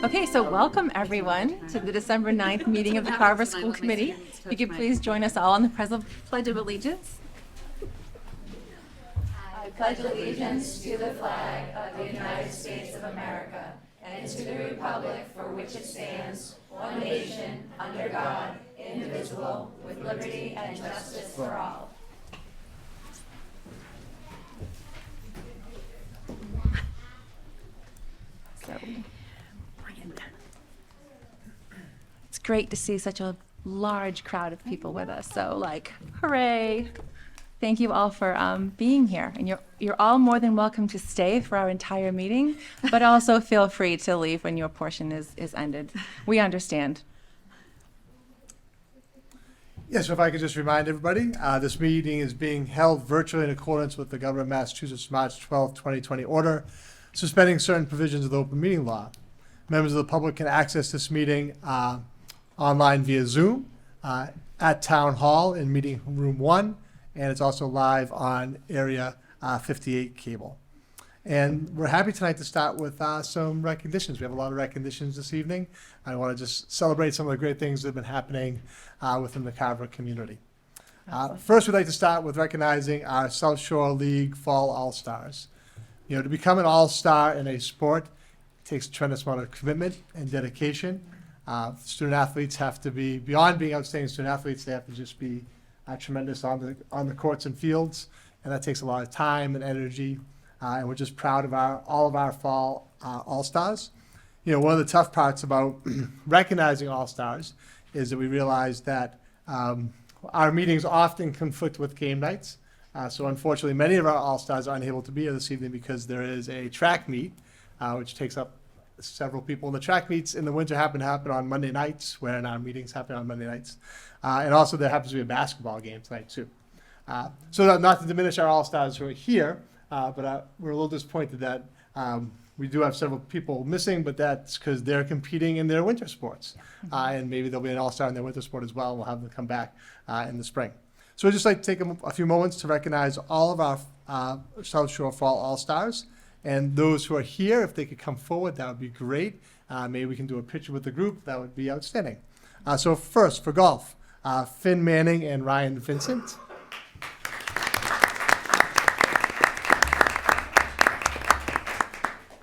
Okay, so welcome everyone to the December 9th meeting of the Carver School Committee. If you could please join us all on the Pledge of Allegiance. I pledge allegiance to the flag of the United States of America and to the republic for which it stands, one nation, under God, indivisible, with liberty and justice for all. So, it's great to see such a large crowd of people with us. So, hooray! Thank you all for being here, and you're all more than welcome to stay for our entire meeting, but also feel free to leave when your portion is ended. We understand. Yes, so if I could just remind everybody, this meeting is being held virtually in accordance with the Governor of Massachusetts March 12, 2020 order, suspending certain provisions of the open meeting law. Members of the public can access this meeting online via Zoom at Town Hall in Meeting Room 1, and it's also live on Area 58 cable. And we're happy tonight to start with some recognitions. We have a lot of recognitions this evening. I want to just celebrate some of the great things that have been happening within the Carver community. First, we'd like to start with recognizing our South Shore League Fall All-Stars. You know, to become an all-star in a sport takes a tremendous amount of commitment and dedication. Student athletes have to be, beyond being outstanding student athletes, they have to just be tremendous on the courts and fields, and that takes a lot of time and energy. And we're just proud of all of our fall all-stars. You know, one of the tough parts about recognizing all-stars is that we realize that our meetings often conflict with game nights. So unfortunately, many of our all-stars are unable to be here this evening because there is a track meet, which takes up several people. And the track meets in the winter happen on Monday nights, wherein our meetings happen on Monday nights. And also there happens to be a basketball game tonight too. So not to diminish our all-stars who are here, but we're a little disappointed that we do have several people missing, but that's because they're competing in their winter sports. And maybe they'll be an all-star in their winter sport as well, and we'll have them come back in the spring. So I'd just like to take a few moments to recognize all of our South Shore Fall All-Stars. And those who are here, if they could come forward, that would be great. Maybe we can do a picture with the group. That would be outstanding. So first, for golf, Finn Manning and Ryan Vincent.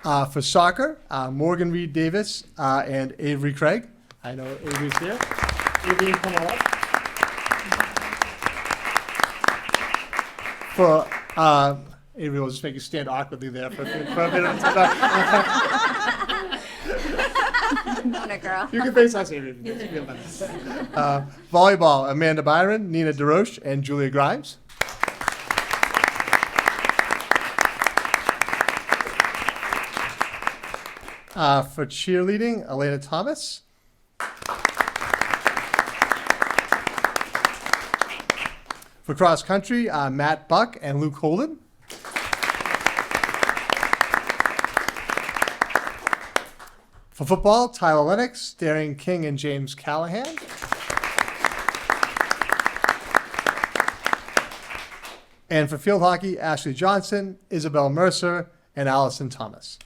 For soccer, Morgan Reed Davis and Avery Craig. I know Avery's here. Avery, come on up. For Avery, will just make you stand awkwardly there for a minute. Not a girl. You can face us, Avery. Volleyball, Amanda Byron, Nina DeRoche, and Julia Grimes. For cheerleading, Elena Thomas. For cross country, Matt Buck and Luke Holden. For football, Tyler Lennox, Darian King, and James Callahan. And for field hockey, Ashley Johnson, Isabel Mercer, and Allison Thomas.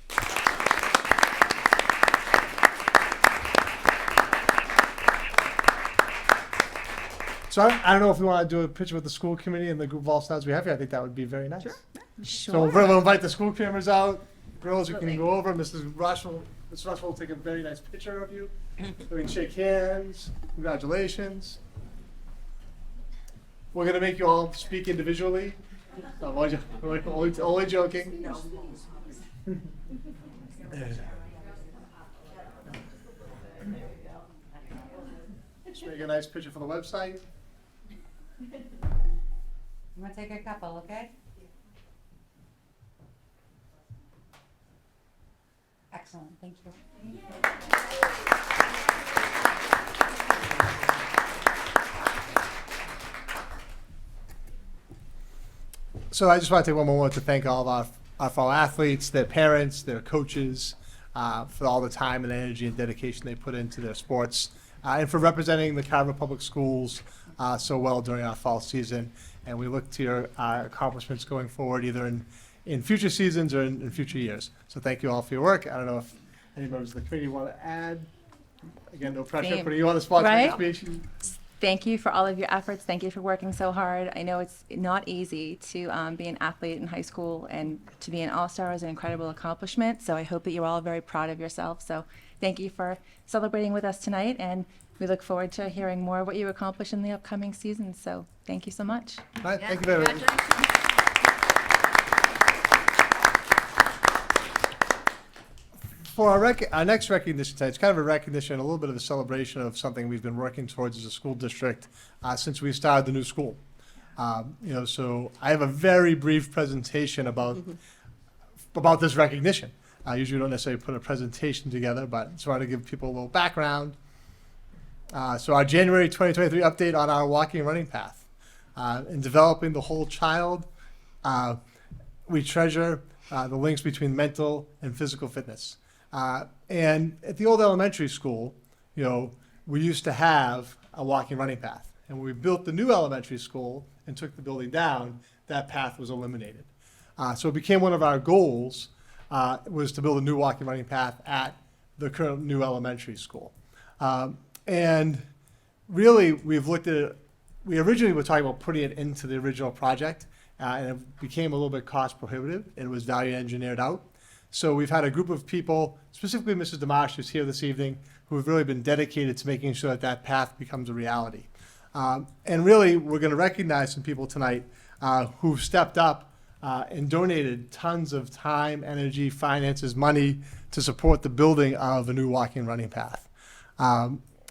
So I don't know if we want to do a picture with the school committee and the group of all-stars we have here. I think that would be very nice. Sure. So we'll invite the school cameras out. Girls, you can go over. Mrs. Rush will take a very nice picture of you. We can shake hands. Congratulations. We're going to make you all speak individually. I'm only joking. Just make a nice picture for the website. I'm gonna take a couple, okay? Excellent, thank you. So I just want to take one moment to thank all of our fellow athletes, their parents, their coaches, for all the time and energy and dedication they put into their sports, and for representing the Carver Public Schools so well during our fall season. And we look to your accomplishments going forward, either in future seasons or in future years. So thank you all for your work. I don't know if Any members of the committee want to add? Again, no pressure, Same. putting you on the spot for Right? next speech. Thank you for all of your efforts. Thank you for working so hard. I know it's not easy to be an athlete in high school, and to be an all-star is an incredible accomplishment. So I hope that you're all very proud of yourself. So thank you for celebrating with us tonight, and we look forward to hearing more of what you accomplish in the upcoming season. So thank you so much. All right, thank you very much. For our next recognition tonight, it's kind of a recognition, a little bit of a celebration of something we've been working towards as a school district since we started the new school. So I have a very brief presentation about this recognition. Usually we don't necessarily put a presentation together, but just wanted to give people a little background. So our January 2023 update on our walking and running path. In developing the whole child, we treasure the links between mental and physical fitness. And at the old elementary school, we used to have a walking running path. And when we built the new elementary school and took the building down, that path was eliminated. So it became one of our goals was to build a new walking running path at the current new elementary school. And really, we've looked at it. We originally were talking about putting it into the original project, and it became a little bit cost prohibitive. It was value engineered out. So we've had a group of people, specifically Mrs. DeMarsh, who's here this evening, who have really been dedicated to making sure that that path becomes a reality. And really, we're going to recognize some people tonight who've stepped up and donated tons of time, energy, finances, money to support the building of a new walking and running path.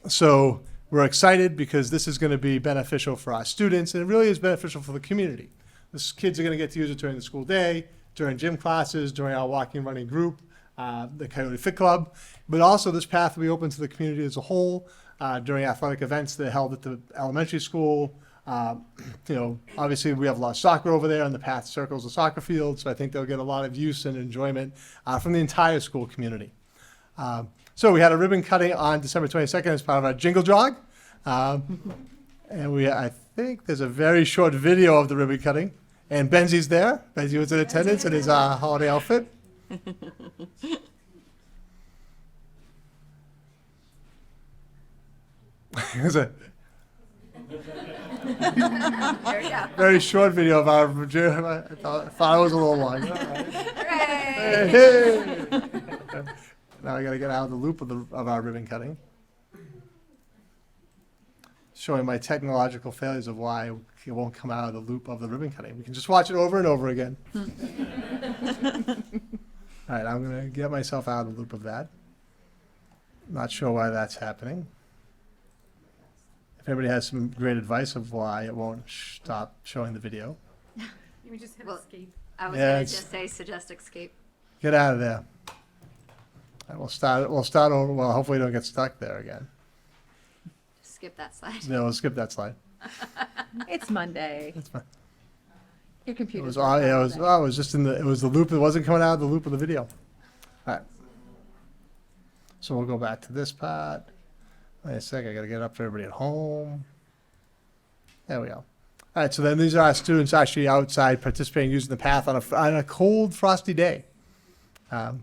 So we're excited because this is going to be beneficial for our students, and it really is beneficial for the community. The kids are going to get to use it during the school day, during gym classes, during our walking and running group, the Coyote Fit Club, but also this path will be open to the community as a whole during athletic events that are held at the elementary school. Obviously we have a lot of soccer over there, and the path circles the soccer field, so I think they'll get a lot of use and enjoyment from the entire school community. So we had a ribbon cutting on December 22nd as part of our jingle jog. And I think there's a very short video of the ribbon cutting. And Benzie's there. Benzie was in attendance in his holiday outfit. It was a very short video of our. I thought it was a little long. Hey, hey. Now I got to get out of the loop of our ribbon cutting. Showing my technological failures of why it won't come out of the loop of the ribbon cutting. We can just watch it over and over again. All right, I'm going to get myself out of the loop of that. Not sure why that's happening. If anybody has some great advice of why it won't stop showing the video, You just hit Well, escape. I was Yeah, gonna it's- just say suggest escape. get out of there. All right, we'll start over. Well, hopefully we don't get stuck there again. Skip that slide. No, we'll skip that slide. It's Monday. That's fine. Your It computer's was, working it all was, day. it was just it was the loop. It wasn't coming out of the loop of the video. All right. So we'll go back to this part. Wait a sec, I gotta get up for everybody at home. There we go. All right, so then these are our students actually outside participating, using the path on a cold, frosty day. Uh-oh,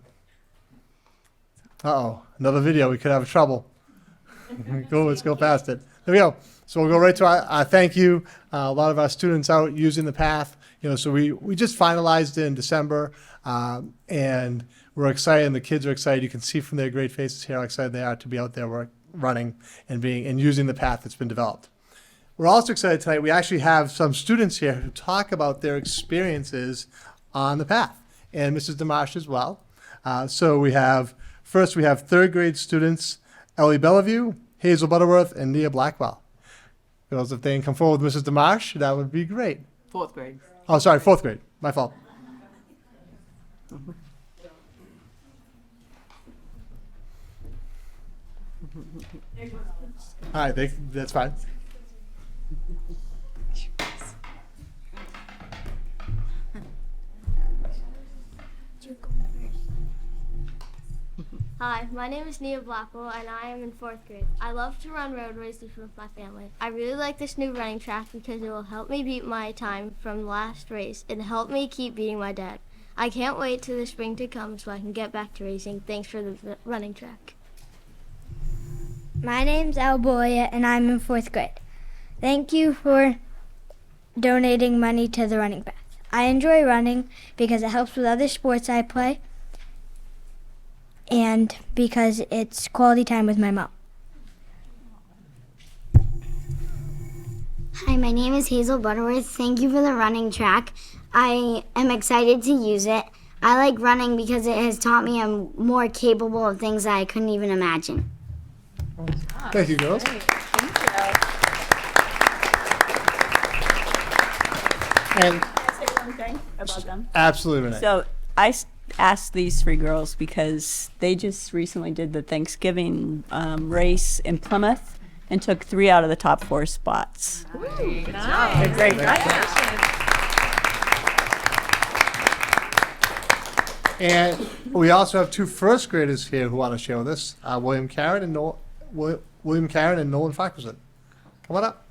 another video, we could have trouble. Let's go past it. There we go. So we'll go right to our thank you. A lot of our students out using the path. So we just finalized it in December, and we're excited, and the kids are excited. You can see from their great faces here how excited they are to be out there running and using the path that's been developed. We're also excited tonight. We actually have some students here who talk about their experiences on the path, and Mrs. DeMarsh as well. So we have third grade students, Ellie Bellevue, Hazel Butterworth, and Nia Blackwell. Girls, if they can come forward with Mrs. DeMarsh, that would be great. Fourth grade. Oh, sorry, fourth grade. My fault. All right, that's fine. Hi, my name is Nia Blackwell and I am in 4th grade. I love to run road races with my family. I really like this new running track because it will help me beat my time from last race and help me keep beating my dad. I can't wait till the spring to come so I can get back to racing. Thanks for the running track. My name's Alboya and I'm in 4th grade. Thank you for donating money to the running path. I enjoy running because it helps with other sports I play and because it's quality time with my mom. Hi, my name is Hazel Butterworth. Thank you for the running track. I am excited to use it. I like running because it has taught me I'm more capable of things that I couldn't even imagine. Thank you, girls. And Say one thing about them. absolutely, Renee. So asked these 3 girls because they just recently did the Thanksgiving race in Plymouth and took 3 out of the top 4 spots. Nice. Great. And we also have 2 first graders here who want to share with us, William Karen and Nolan Farquharson. Come on up.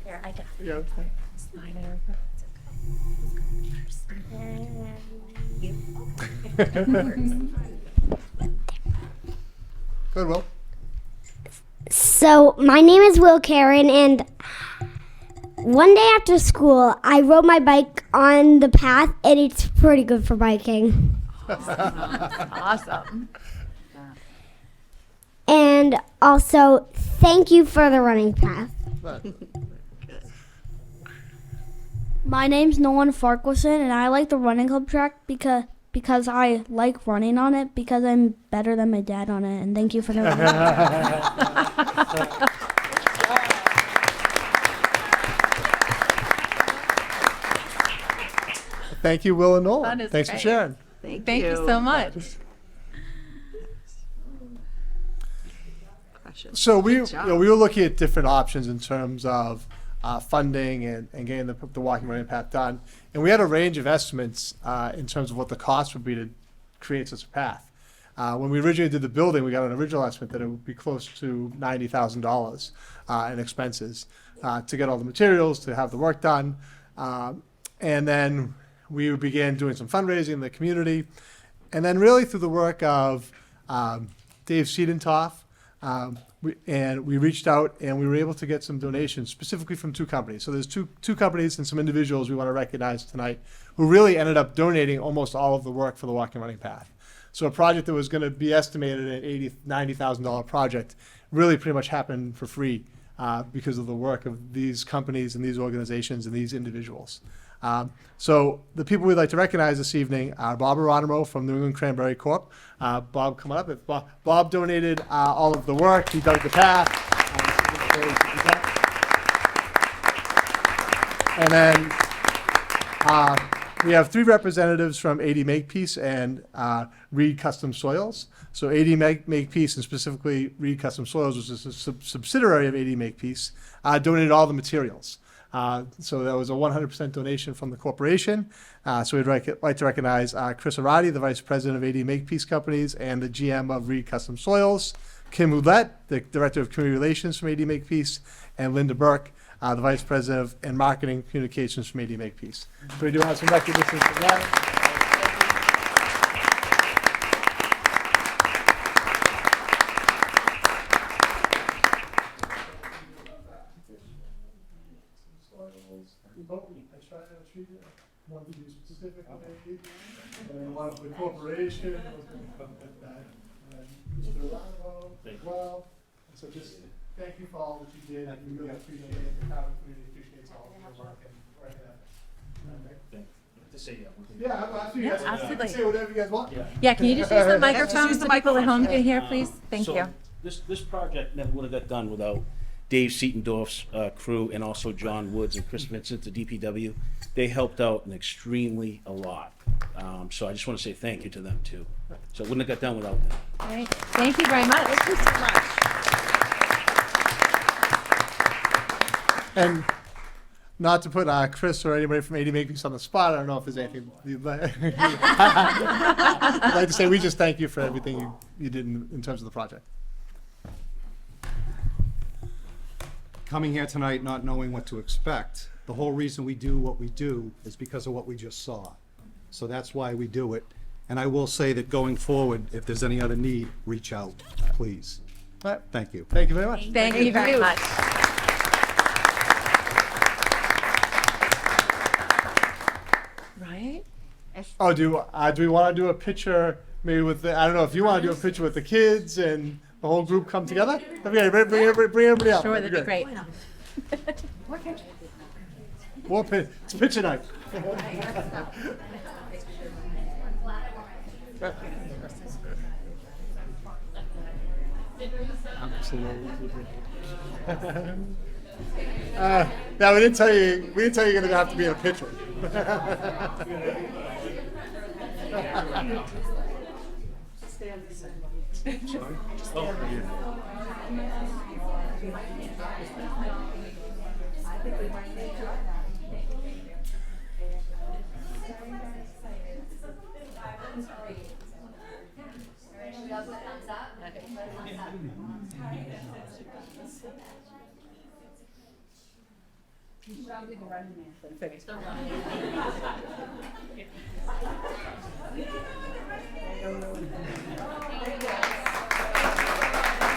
Here, I got Yeah. Good, Will. So, my name is Will Karen, and one day after school, I rode my bike on the path, and it's pretty good for biking. Awesome. And also, thank you for the running path. My name's Nolan Farquharson, and I like the running club track because I like running on it because I'm better than my dad on it. And thank you for the running Thank you, Will and Nolan. That is Thanks for great. sharing. Thank you so much. So we were looking at different options in terms of funding and getting the walking running path done, and we had a range of estimates in terms of what the cost would be to create such a path. When we originally did the building, we got an original estimate that it would be close to $90,000 in expenses to get all the materials, to have the work done, and then we began doing some fundraising in the community, and then really through the work of Dave Siedentoff. We reached out and we were able to get some donations specifically from 2 companies. So there's two companies and some individuals we want to recognize tonight who really ended up donating almost all of the work for the walking running path. So a project that was going to be estimated at $90,000 project really pretty much happened for free because of the work of these companies and these organizations and these individuals. So the people we'd like to recognize this evening are Bob Aronimo from New England Cranberry Corp. Bob, come on up. Bob donated all of the work. He dug the path. And then we have 3 representatives from AD Makepeace and Reed Custom Soils. So AD Makepeace, and specifically Reed Custom Soils, which is a subsidiary of AD Makepeace, donated all the materials. So that was a 100% donation from the corporation. So we'd like to recognize Chris Arati, the Vice President of AD Makepeace Companies and the GM of Reed Custom Soils, Kim Ouellette, the Director of Community Relations from AD Makepeace, and Linda Burke, the Vice President of and Marketing Communications from AD Makepeace. So we do have some recognition for that. One to be specific, and one for the corporation, Mr. Arano as well. And so just thank you for all that you did. We really appreciate it. The Carver community appreciates all of your work and To say, yeah, absolutely. Say whatever you guys want. Yeah, can you just use the microphone so people at home can hear, please? Thank you. This project never would have got done without Dave Seatendorf's crew and also John Woods and Chris Vincent, the DPW. They helped out a lot. So I just want to say thank you to them too. So it wouldn't have got done without them. Great. Thank you very much. Thank you so much. And not to put Chris or anybody from AD Makepeace on the spot, I don't know if there's anything you'd like, I'd like to say. We just thank you for everything you did in terms of the project. coming here tonight not knowing what to expect. The whole reason we do what we do is because of what we just saw. So that's why we do it. And I will say that going forward, if there's any other need, reach out, please. All right. Thank you. Thank you very much. Thank you very much. Right? Oh, do we want to do a picture maybe with the, I don't know if you want to do a picture with the kids and the whole group come together? Okay, bring everybody up. Sure, that'd be great. More it's picture night. No, we didn't tell you. We didn't tell you you're gonna have to be in a picture.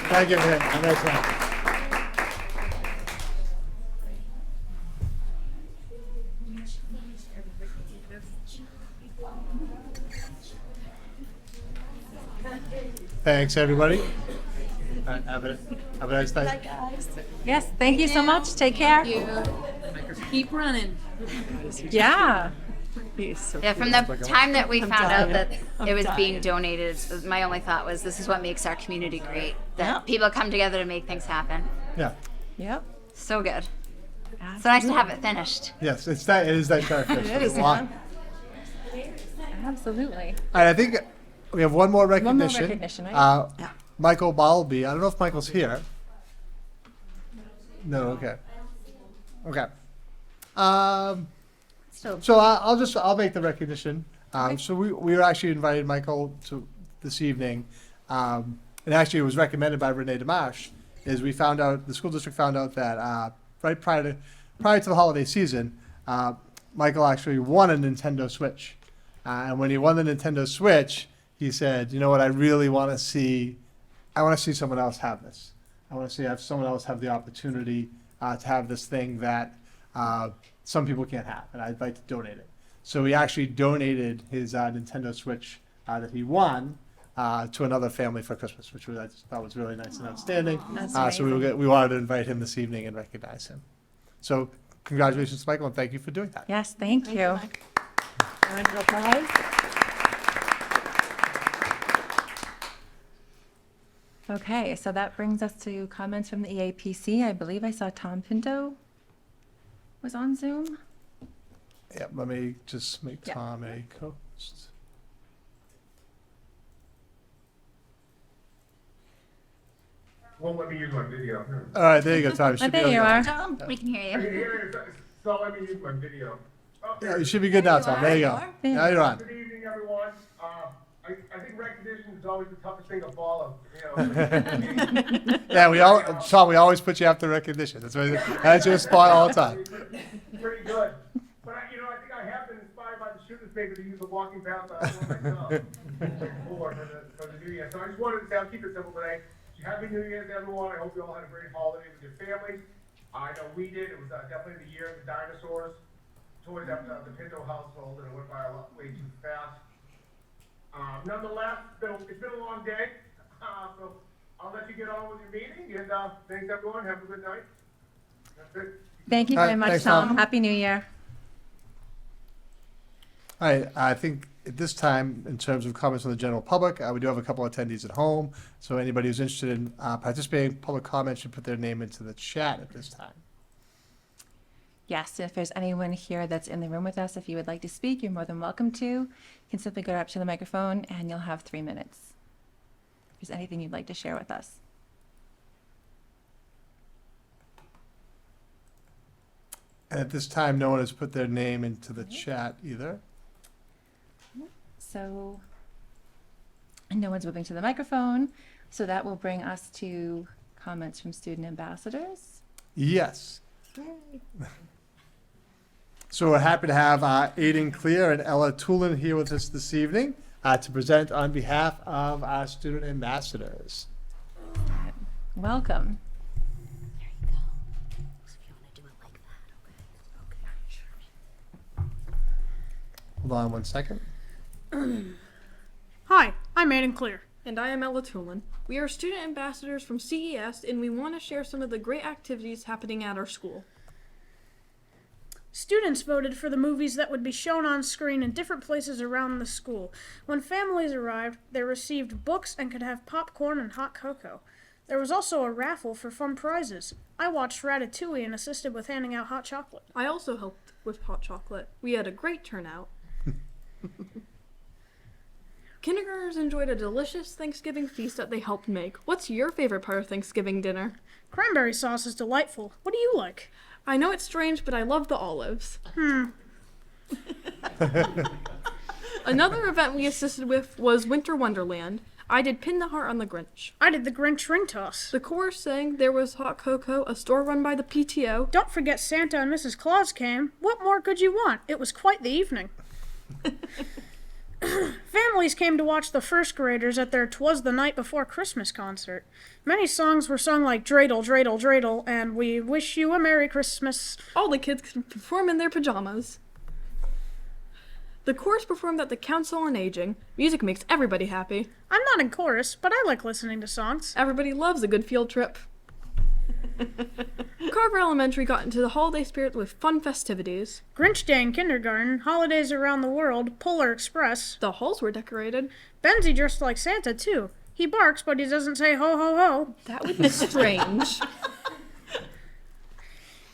Thank you, man. Have a nice night. Thanks, everybody. Have a nice night. Yes, thank you so much. Take care. Keep running. Yeah. Yeah, from the time that we found out that it was being donated, my only thought was this is what makes our community great. That people come together to make things happen. Yeah. Yep. So good. So nice to have it finished. Yes, it is that sharp fish. It is, A lot. Absolutely. All right, I think we have one more One more recognition. recognition, right? Michael Balby. I don't know if Michael's here. No. Okay. Okay. So I'll make the recognition. So we were actually invited Michael to this evening, and actually it was recommended by Renee Damash. Is we found out the school district found out that right prior to the holiday season, Michael actually won a Nintendo Switch, and when he won the Nintendo Switch, he said, "You know what? I really want to see. I want to see someone else have this. I want to see have someone else have the opportunity to have this thing that some people can't have, and I'd like to donate it." So he actually donated his Nintendo Switch that he won to another family for Christmas, which I just thought was really nice and outstanding. So we wanted to invite him this evening and recognize him. So congratulations, Michael, and thank you for doing that. Yes, thank you. Okay, so that brings us to comments from the EAPC. I believe I saw Tom Pinto was on Zoom. Yeah, let me just make Yeah. Tom a co-host. Won't let me use my video. All right, there you go, Tom. You Oh, should be there able you to- are. Tom, we can hear I you. can hear it. It's not letting me use my video. Oh, Yeah, you should be good now, Tom. There you go. Now you're on. Good evening, everyone. I think recognition is always the toughest thing to follow. You know. Yeah, Tom, we always put you after recognition. That's your spot all the time. Pretty good. But I think I have been inspired by the shooter's paper to use a walking path myself for the New Year. So I just wanted to say, I'll keep it simple today. Happy New Year to everyone. I hope you all had a great holiday with your families. I know we did. It was definitely the year of the dinosaurs. Toys up the Pinto household, and it went by way too fast. Nonetheless, it's been a long day. So I'll let you get on with your meeting. And thanks, everyone. Have a good night. That's it. Thank you All very right, much, thanks, Tom. Tom. Happy New Year. All right, I think at this time, in terms of comments from the general public, we do have a couple of attendees at home. So anybody who's interested in participating, public comment should put their name into the chat at this time. Yes, if there's anyone here that's in the room with us, if you would like to speak, you're more than welcome to. You can simply go up to the microphone and you'll have 3 minutes. If there's anything you'd like to share with us. And at this time, no one has put their name into the chat either. So, and no one's moving to the microphone. So that will bring us to comments from student ambassadors. Yes. So we're happy to have Aiden Clear and Ella Tulin here with us this evening to present on behalf of our student ambassadors. Welcome. Hold on one second. Hi, I'm Aiden Clear. And I am Ella Tulin. We are student ambassadors from CES, and we want to share some of the great activities happening at our school. Students voted for the movies that would be shown on screen in different places around the school. When families arrived, they received books and could have popcorn and hot cocoa. There was also a raffle for fun prizes. I watched Ratatouille and assisted with handing out hot chocolate. I also helped with hot chocolate. We had a great turnout. Kindergartners enjoyed a delicious Thanksgiving feast that they helped make. What's your favorite part of Thanksgiving dinner? Cranberry sauce is delightful. What do you like? I know it's strange, but I love the olives. Another event we assisted with was Winter Wonderland. I did Pin the Heart on the Grinch. I did the Grinch ring toss. The chorus sang There Was Hot Cocoa, a store run by the PTO. Don't forget Santa and Mrs. Claus came. What more could you want? It was quite the evening. Families came to watch the first graders at their 'Twas the Night Before Christmas concert. Many songs were sung like Dreidel, Dreidel, Dreidel, and We Wish You a Merry Christmas. All the kids could perform in their pajamas. The chorus performed at the Council on Aging. Music makes everybody happy. I'm not in chorus, but I like listening to songs. Everybody loves a good field trip. Carver Elementary got into the holiday spirit with fun festivities. Grinch Day in kindergarten, holidays around the world, Polar Express. The halls were decorated. Benzie dressed like Santa, too. He barks, but he doesn't say ho ho ho. That would be strange.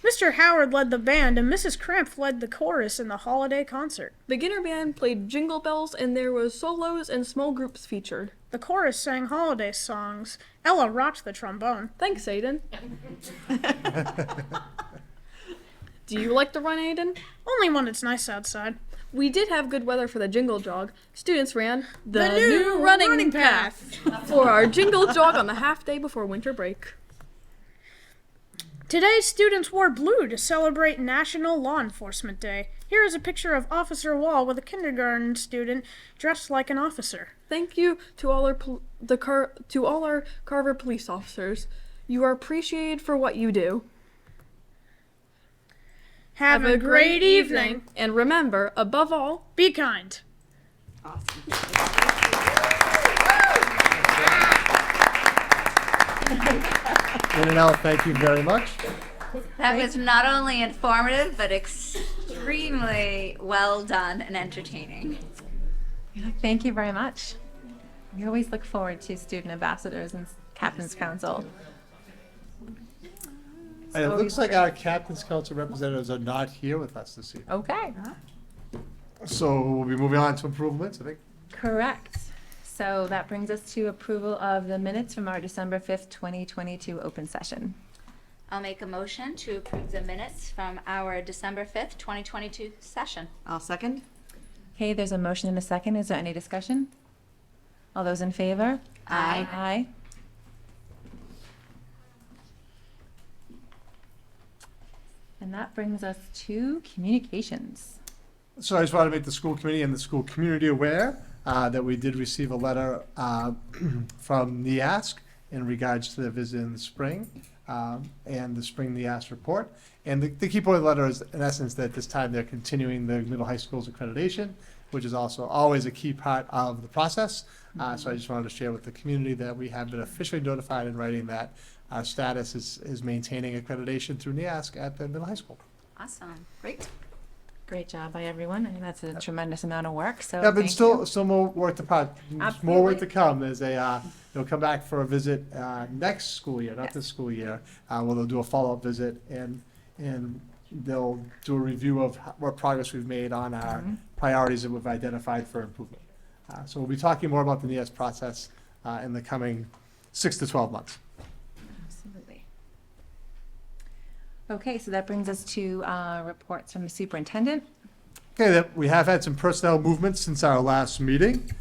Mr. Howard led the band, and Mrs. Cramp led the chorus in the holiday concert. Beginner band played Jingle Bells, and there was solos and small groups featured. The chorus sang holiday songs. Ella rocked the trombone. Thanks, Aiden. Do you like to run, Aiden? Only when it's nice outside. We did have good weather for the jingle jog. Students ran the new running path for our jingle jog on the half day before winter break. Today, students wore blue to celebrate National Law Enforcement Day. Here is a picture of Officer Wall with a kindergarten student dressed like an officer. Thank you to all our Carver police officers. You are appreciated for what you do. Have a great evening, and remember, above all, be kind. Awesome. Ella, thank you very much. That was not only informative, but extremely well done and entertaining. Thank you very much. We always look forward to student ambassadors and captain's council. And it looks like our captain's council representatives are not here with us this evening. Okay. So we'll be moving on to improvements, I think. Correct. So that brings us to approval of the minutes from our December 5th, 2022 open session. I'll make a motion to approve the minutes from our December 5th, 2022 session. I'll second. Okay, there's a motion and a second. Is there any discussion? All those in favor? Aye. Aye. And that brings us to communications. So I just want to make the school committee and the school community aware that we did receive a letter from NEASC in regards to their visit in the spring and the spring NEASC report. And the key point of the letter is, in essence, that this time they're continuing the middle high school's accreditation, which is also always a key part of the process. So I just wanted to share with the community that we have been officially notified in writing that our status is maintaining accreditation through NEASC at the middle high school. Awesome. Great. Great job by everyone. I mean, that's a tremendous amount of work. So Yeah, but thank still more work to more work Absolutely. to come. There's they'll come back for a visit next school year, not this school year. Where they'll do a follow-up visit and they'll do a review of what progress we've made on our priorities that we've identified for improvement. So we'll be talking more about the NEAS process in the coming 6 to 12 months. Absolutely. Okay, so that brings us to reports from the superintendent. Okay, we have had some personnel movements since our last meeting.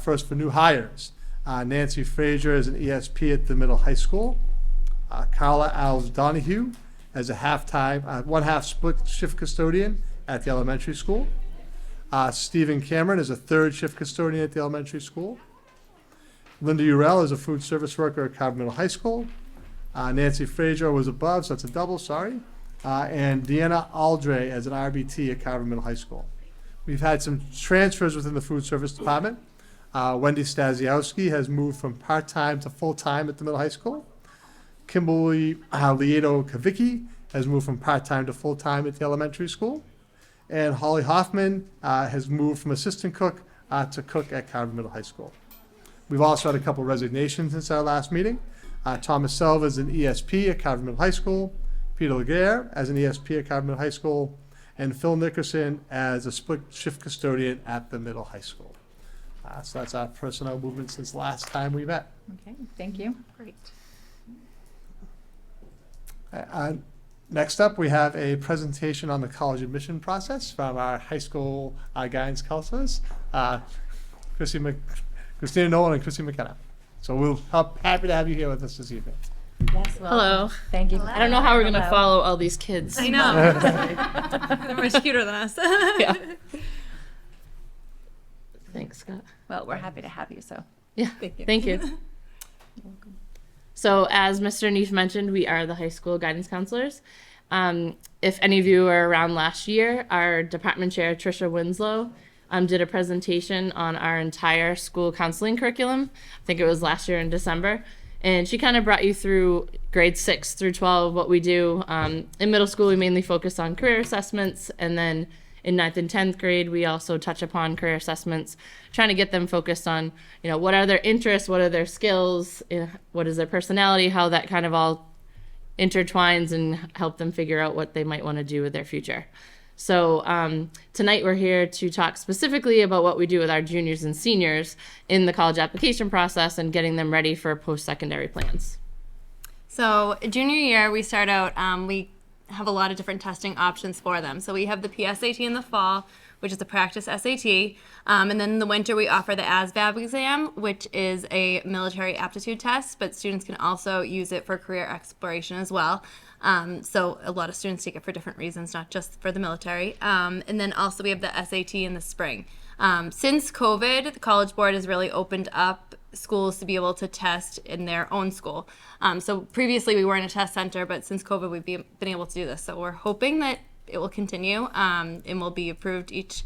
First, for new hires, Nancy Frazier is an ESP at the middle high school. Carla Alves Donahue as a one-half split shift custodian at the elementary school. Stephen Cameron is a third shift custodian at the elementary school. Linda Urell is a food service worker at Carver Middle High School. Nancy Frazier was above, so that's a double, sorry. And Deanna Aldre as an RBT at Carver Middle High School. We've had some transfers within the food service department. Wendy Stasiowski has moved from part-time to full-time at the middle high school. Kimberly Lieto Kavicki has moved from part-time to full-time at the elementary school. And Holly Hoffman has moved from assistant cook to cook at Carver Middle High School. We've also had a couple resignations since our last meeting. Thomas Selva is an ESP at Carver Middle High School. Peter Laguerre as an ESP at Carver Middle High School. And Phil Nickerson as a split shift custodian at the middle high school. So that's our personnel movement since last time we met. Okay, thank you. Great. Next up, we have a presentation on the college admission process from our high school guidance counselors, Christina Nolan and Christy McKenna. So we're happy to have you here with us this evening. Yes, well, Hello. Thank you. I don't know how we're gonna follow all these kids. I know. They're much cuter than us. Yeah. Thanks, Scott. Well, we're happy to have you, so. Yeah. Thank you. So as Mr. Neef mentioned, we are the high school guidance counselors. If any of you were around last year, our department chair, Tricia Winslow, did a presentation on our entire school counseling curriculum. I think it was last year in December. And she kind of brought you through grades 6 through 12, what we do. In middle school, we mainly focus on career assessments. And then in 9th and 10th grade, we also touch upon career assessments, trying to get them focused on, what are their interests, what are their skills, what is their personality, how that kind of all intertwines and help them figure out what they might want to do with their future. So tonight we're here to talk specifically about what we do with our juniors and seniors in the college application process and getting them ready for post-secondary plans. So junior year, we start out, we have a lot of different testing options for them. So we have the PSAT in the fall, which is a practice SAT. And then in the winter, we offer the ASVAB exam, which is a military aptitude test, but students can also use it for career exploration as well. So a lot of students take it for different reasons, not just for the military. And then also we have the SAT in the spring. Since COVID, the College Board has really opened up schools to be able to test in their own school. So previously we were in a test center, but since COVID we've been able to do this. So we're hoping that it will continue and will be approved each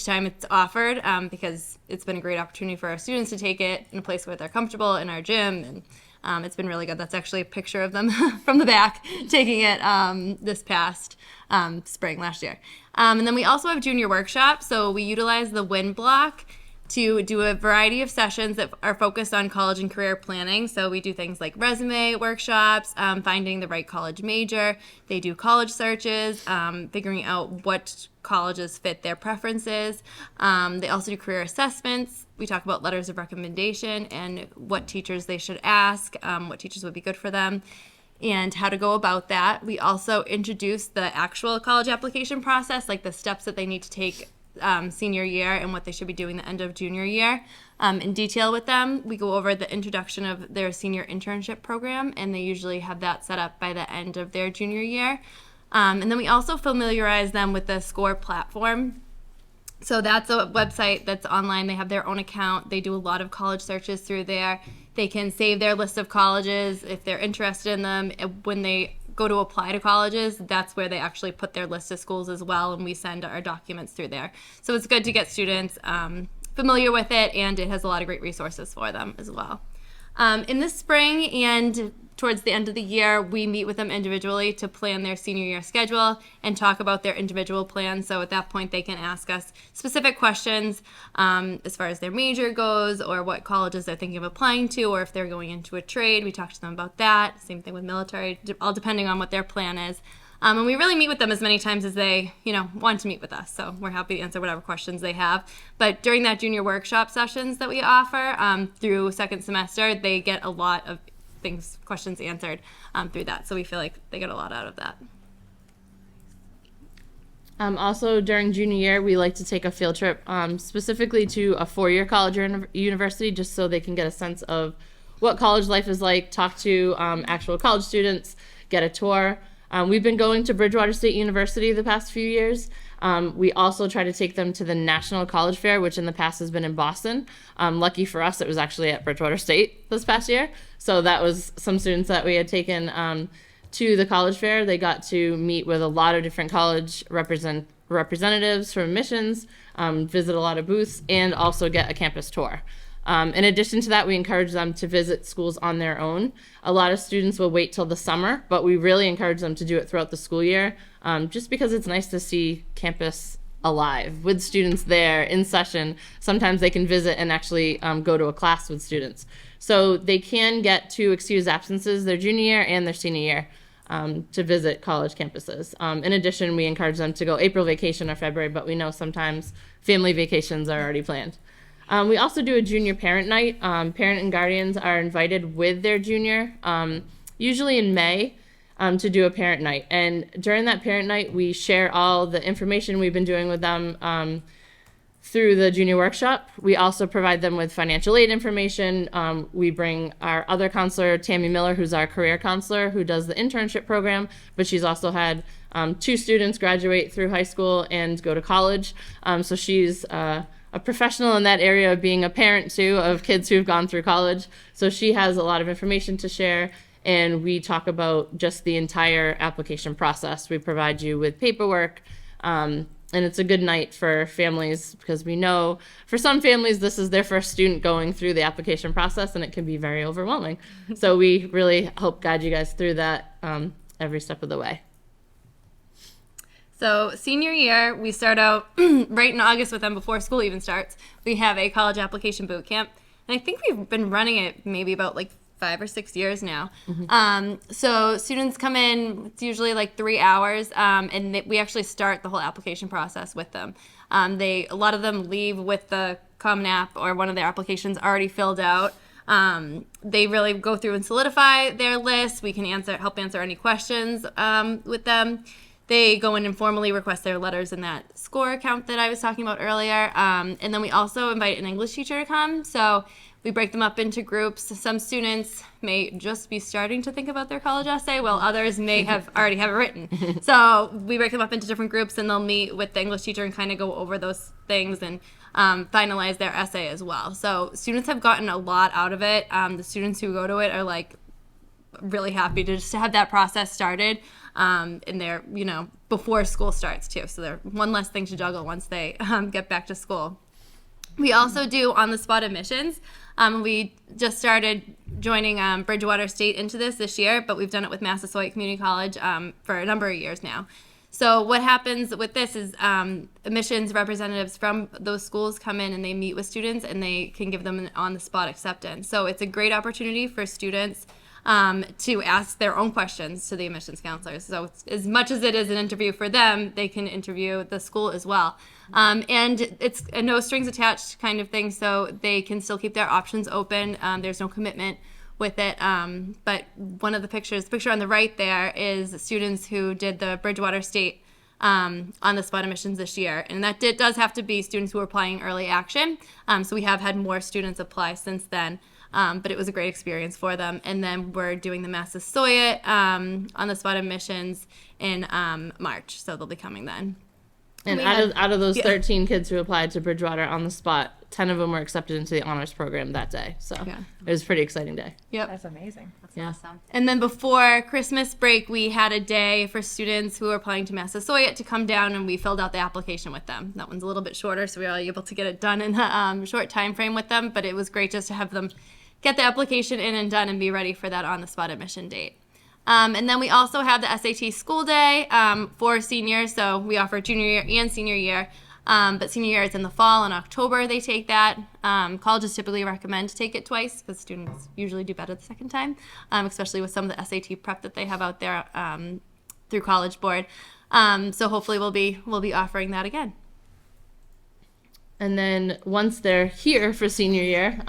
time it's offered because it's been a great opportunity for our students to take it in a place where they're comfortable in our gym, and it's been really good. That's actually a picture of them from the back taking it this past spring last year. And then we also have junior workshops. So we utilize the WIN block to do a variety of sessions that are focused on college and career planning. So we do things like resume workshops, finding the right college major. They do college searches, figuring out what colleges fit their preferences. They also do career assessments. We talk about letters of recommendation and what teachers they should ask, what teachers would be good for them, and how to go about that. We also introduce the actual college application process, like the steps that they need to take senior year and what they should be doing the end of junior year in detail with them. We go over the introduction of their senior internship program, and they usually have that set up by the end of their junior year. And then we also familiarize them with the SCORE platform. So that's a website that's online. They have their own account. They do a lot of college searches through there. They can save their list of colleges if they're interested in them. When they go to apply to colleges, that's where they actually put their list of schools as well, and we send our documents through there. So it's good to get students familiar with it, and it has a lot of great resources for them as well. In the spring and towards the end of the year, we meet with them individually to plan their senior year schedule and talk about their individual plans. So at that point, they can ask us specific questions as far as their major goes, or what colleges they're thinking of applying to, or if they're going into a trade. We talk to them about that. Same thing with military, all depending on what their plan is. And we really meet with them as many times as they, want to meet with us. So we're happy to answer whatever questions they have. But during that junior workshop sessions that we offer through second semester, they get a lot of questions answered through that. So we feel like they get a lot out of that. Also, during junior year, we like to take a field trip specifically to a four-year college or university, just so they can get a sense of what college life is like, talk to actual college students, get a tour. We've been going to Bridgewater State University the past few years. We also try to take them to the National College Fair, which in the past has been in Boston. Lucky for us, it was actually at Bridgewater State this past year. So that was some students that we had taken to the college fair. They got to meet with a lot of different college representatives from admissions, visit a lot of booths, and also get a campus tour. In addition to that, we encourage them to visit schools on their own. A lot of students will wait till the summer, but we really encourage them to do it throughout the school year, just because it's nice to see campus alive with students there in session. Sometimes they can visit and actually go to a class with students. So they can get 2 excused absences their junior year and their senior year to visit college campuses. In addition, we encourage them to go April vacation or February, but we know sometimes family vacations are already planned. We also do a junior parent night. Parent and guardians are invited with their junior, usually in May, to do a parent night. And during that parent night, we share all the information we've been doing with them through the junior workshop. We also provide them with financial aid information. We bring our other counselor, Tammy Miller, who's our career counselor, who does the internship program, but she's also had 2 students graduate through high school and go to college. So she's a professional in that area of being a parent too of kids who've gone through college. So she has a lot of information to share, and we talk about just the entire application process. We provide you with paperwork, and it's a good night for families because we know for some families this is their first student going through the application process, and it can be very overwhelming. So we really help guide you guys through that every step of the way. So senior year, we start out right in August with them before school even starts. We have a college application boot camp. And I think we've been running it maybe about like 5 or 6 years now. So students come in, it's usually like 3 hours, and we actually start the whole application process with them. A lot of them leave with the Common App or one of their applications already filled out. They really go through and solidify their list. We can help answer any questions with them. They go in and formally request their letters in that score account that I was talking about earlier. And then we also invite an English teacher to come. So we break them up into groups. Some students may just be starting to think about their college essay, while others may already have it written. So we break them up into different groups, and they'll meet with the English teacher and kind of go over those things and finalize their essay as well. So students have gotten a lot out of it. The students who go to it are like really happy to just have that process started. And they're, before school starts too. So they're one less thing to juggle once they get back to school. We also do on-the-spot admissions. We just started joining Bridgewater State into this year, but we've done it with Massasoit Community College for a number of years now. So what happens with this is admissions representatives from those schools come in and they meet with students and they can give them an on-the-spot acceptance. So it's a great opportunity for students to ask their own questions to the admissions counselors. So it's, as much as it is an interview for them, they can interview the school as well. And it's a no strings attached kind of thing, so they can still keep their options open. There's no commitment with it. But one of the picture on the right there is students who did the Bridgewater State on-the-spot admissions this year. And that does have to be students who are applying early action. So we have had more students apply since then. But it was a great experience for them. And then we're doing the Massasoit on-the-spot admissions in March, so they'll be coming then. And out of those 13 kids who applied to Bridgewater on the spot, 10 of them were accepted into the honors program that day. So it was a pretty exciting day. Yep. That's amazing. That's awesome. And then before Christmas break, we had a day for students who are applying to Massasoit to come down, and we filled out the application with them. That one's a little bit shorter, so we were able to get it done in a short time frame with them, but it was great just to have them get the application in and done and be ready for that on-the-spot admission date. And then we also have the SAT school day for seniors. So we offer junior year and senior year. But senior year is in the fall. In October, they take that. Colleges typically recommend to take it twice because students usually do better the second time, especially with some of the SAT prep that they have out there through College Board. So hopefully we'll be offering that again. And then once they're here for senior year,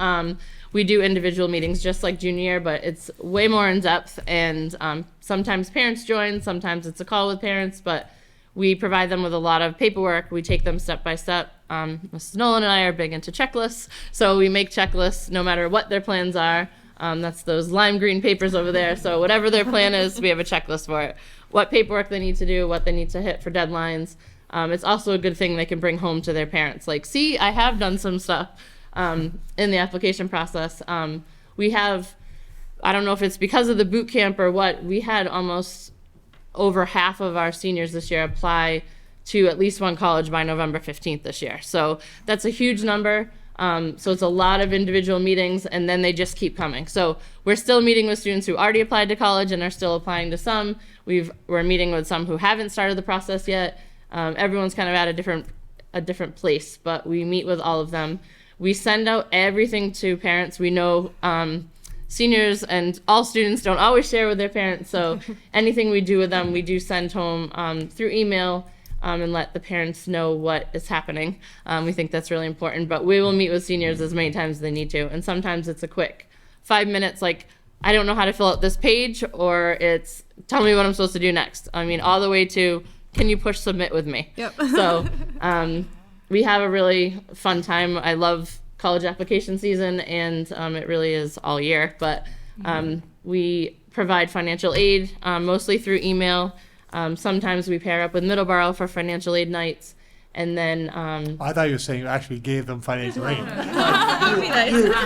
we do individual meetings just like junior year, but it's way more in depth. And sometimes parents join, sometimes it's a call with parents, but we provide them with a lot of paperwork. We take them step by step. Mrs. Nolan and I are big into checklists, so we make checklists no matter what their plans are. That's those lime green papers over there. So whatever their plan is, we have a checklist for it. What paperwork they need to do, what they need to hit for deadlines. It's also a good thing they can bring home to their parents. Like, see, I have done some stuff in the application process. We have, I don't know if it's because of the boot camp or what, we had almost over half of our seniors this year apply to at least one college by November 15th this year. So that's a huge number. So it's a lot of individual meetings, and then they just keep coming. So we're still meeting with students who already applied to college and are still applying to some. We're meeting with some who haven't started the process yet. Everyone's kind of at a different place, but we meet with all of them. We send out everything to parents. We know seniors and all students don't always share with their parents, so anything we do with them, we do send home through email and let the parents know what is happening. We think that's really important, but we will meet with seniors as many times as they need to, and sometimes it's a quick 5 minutes, like, I don't know how to fill out this page, or it's tell me what I'm supposed to do next. I mean, all the way to, can you push submit with me? Yep. So we have a really fun time. I love college application season, and it really is all year, but we provide financial aid mostly through email. Sometimes we pair up with Middleborough for financial aid nights, and then I thought you were saying you actually gave them financial aid.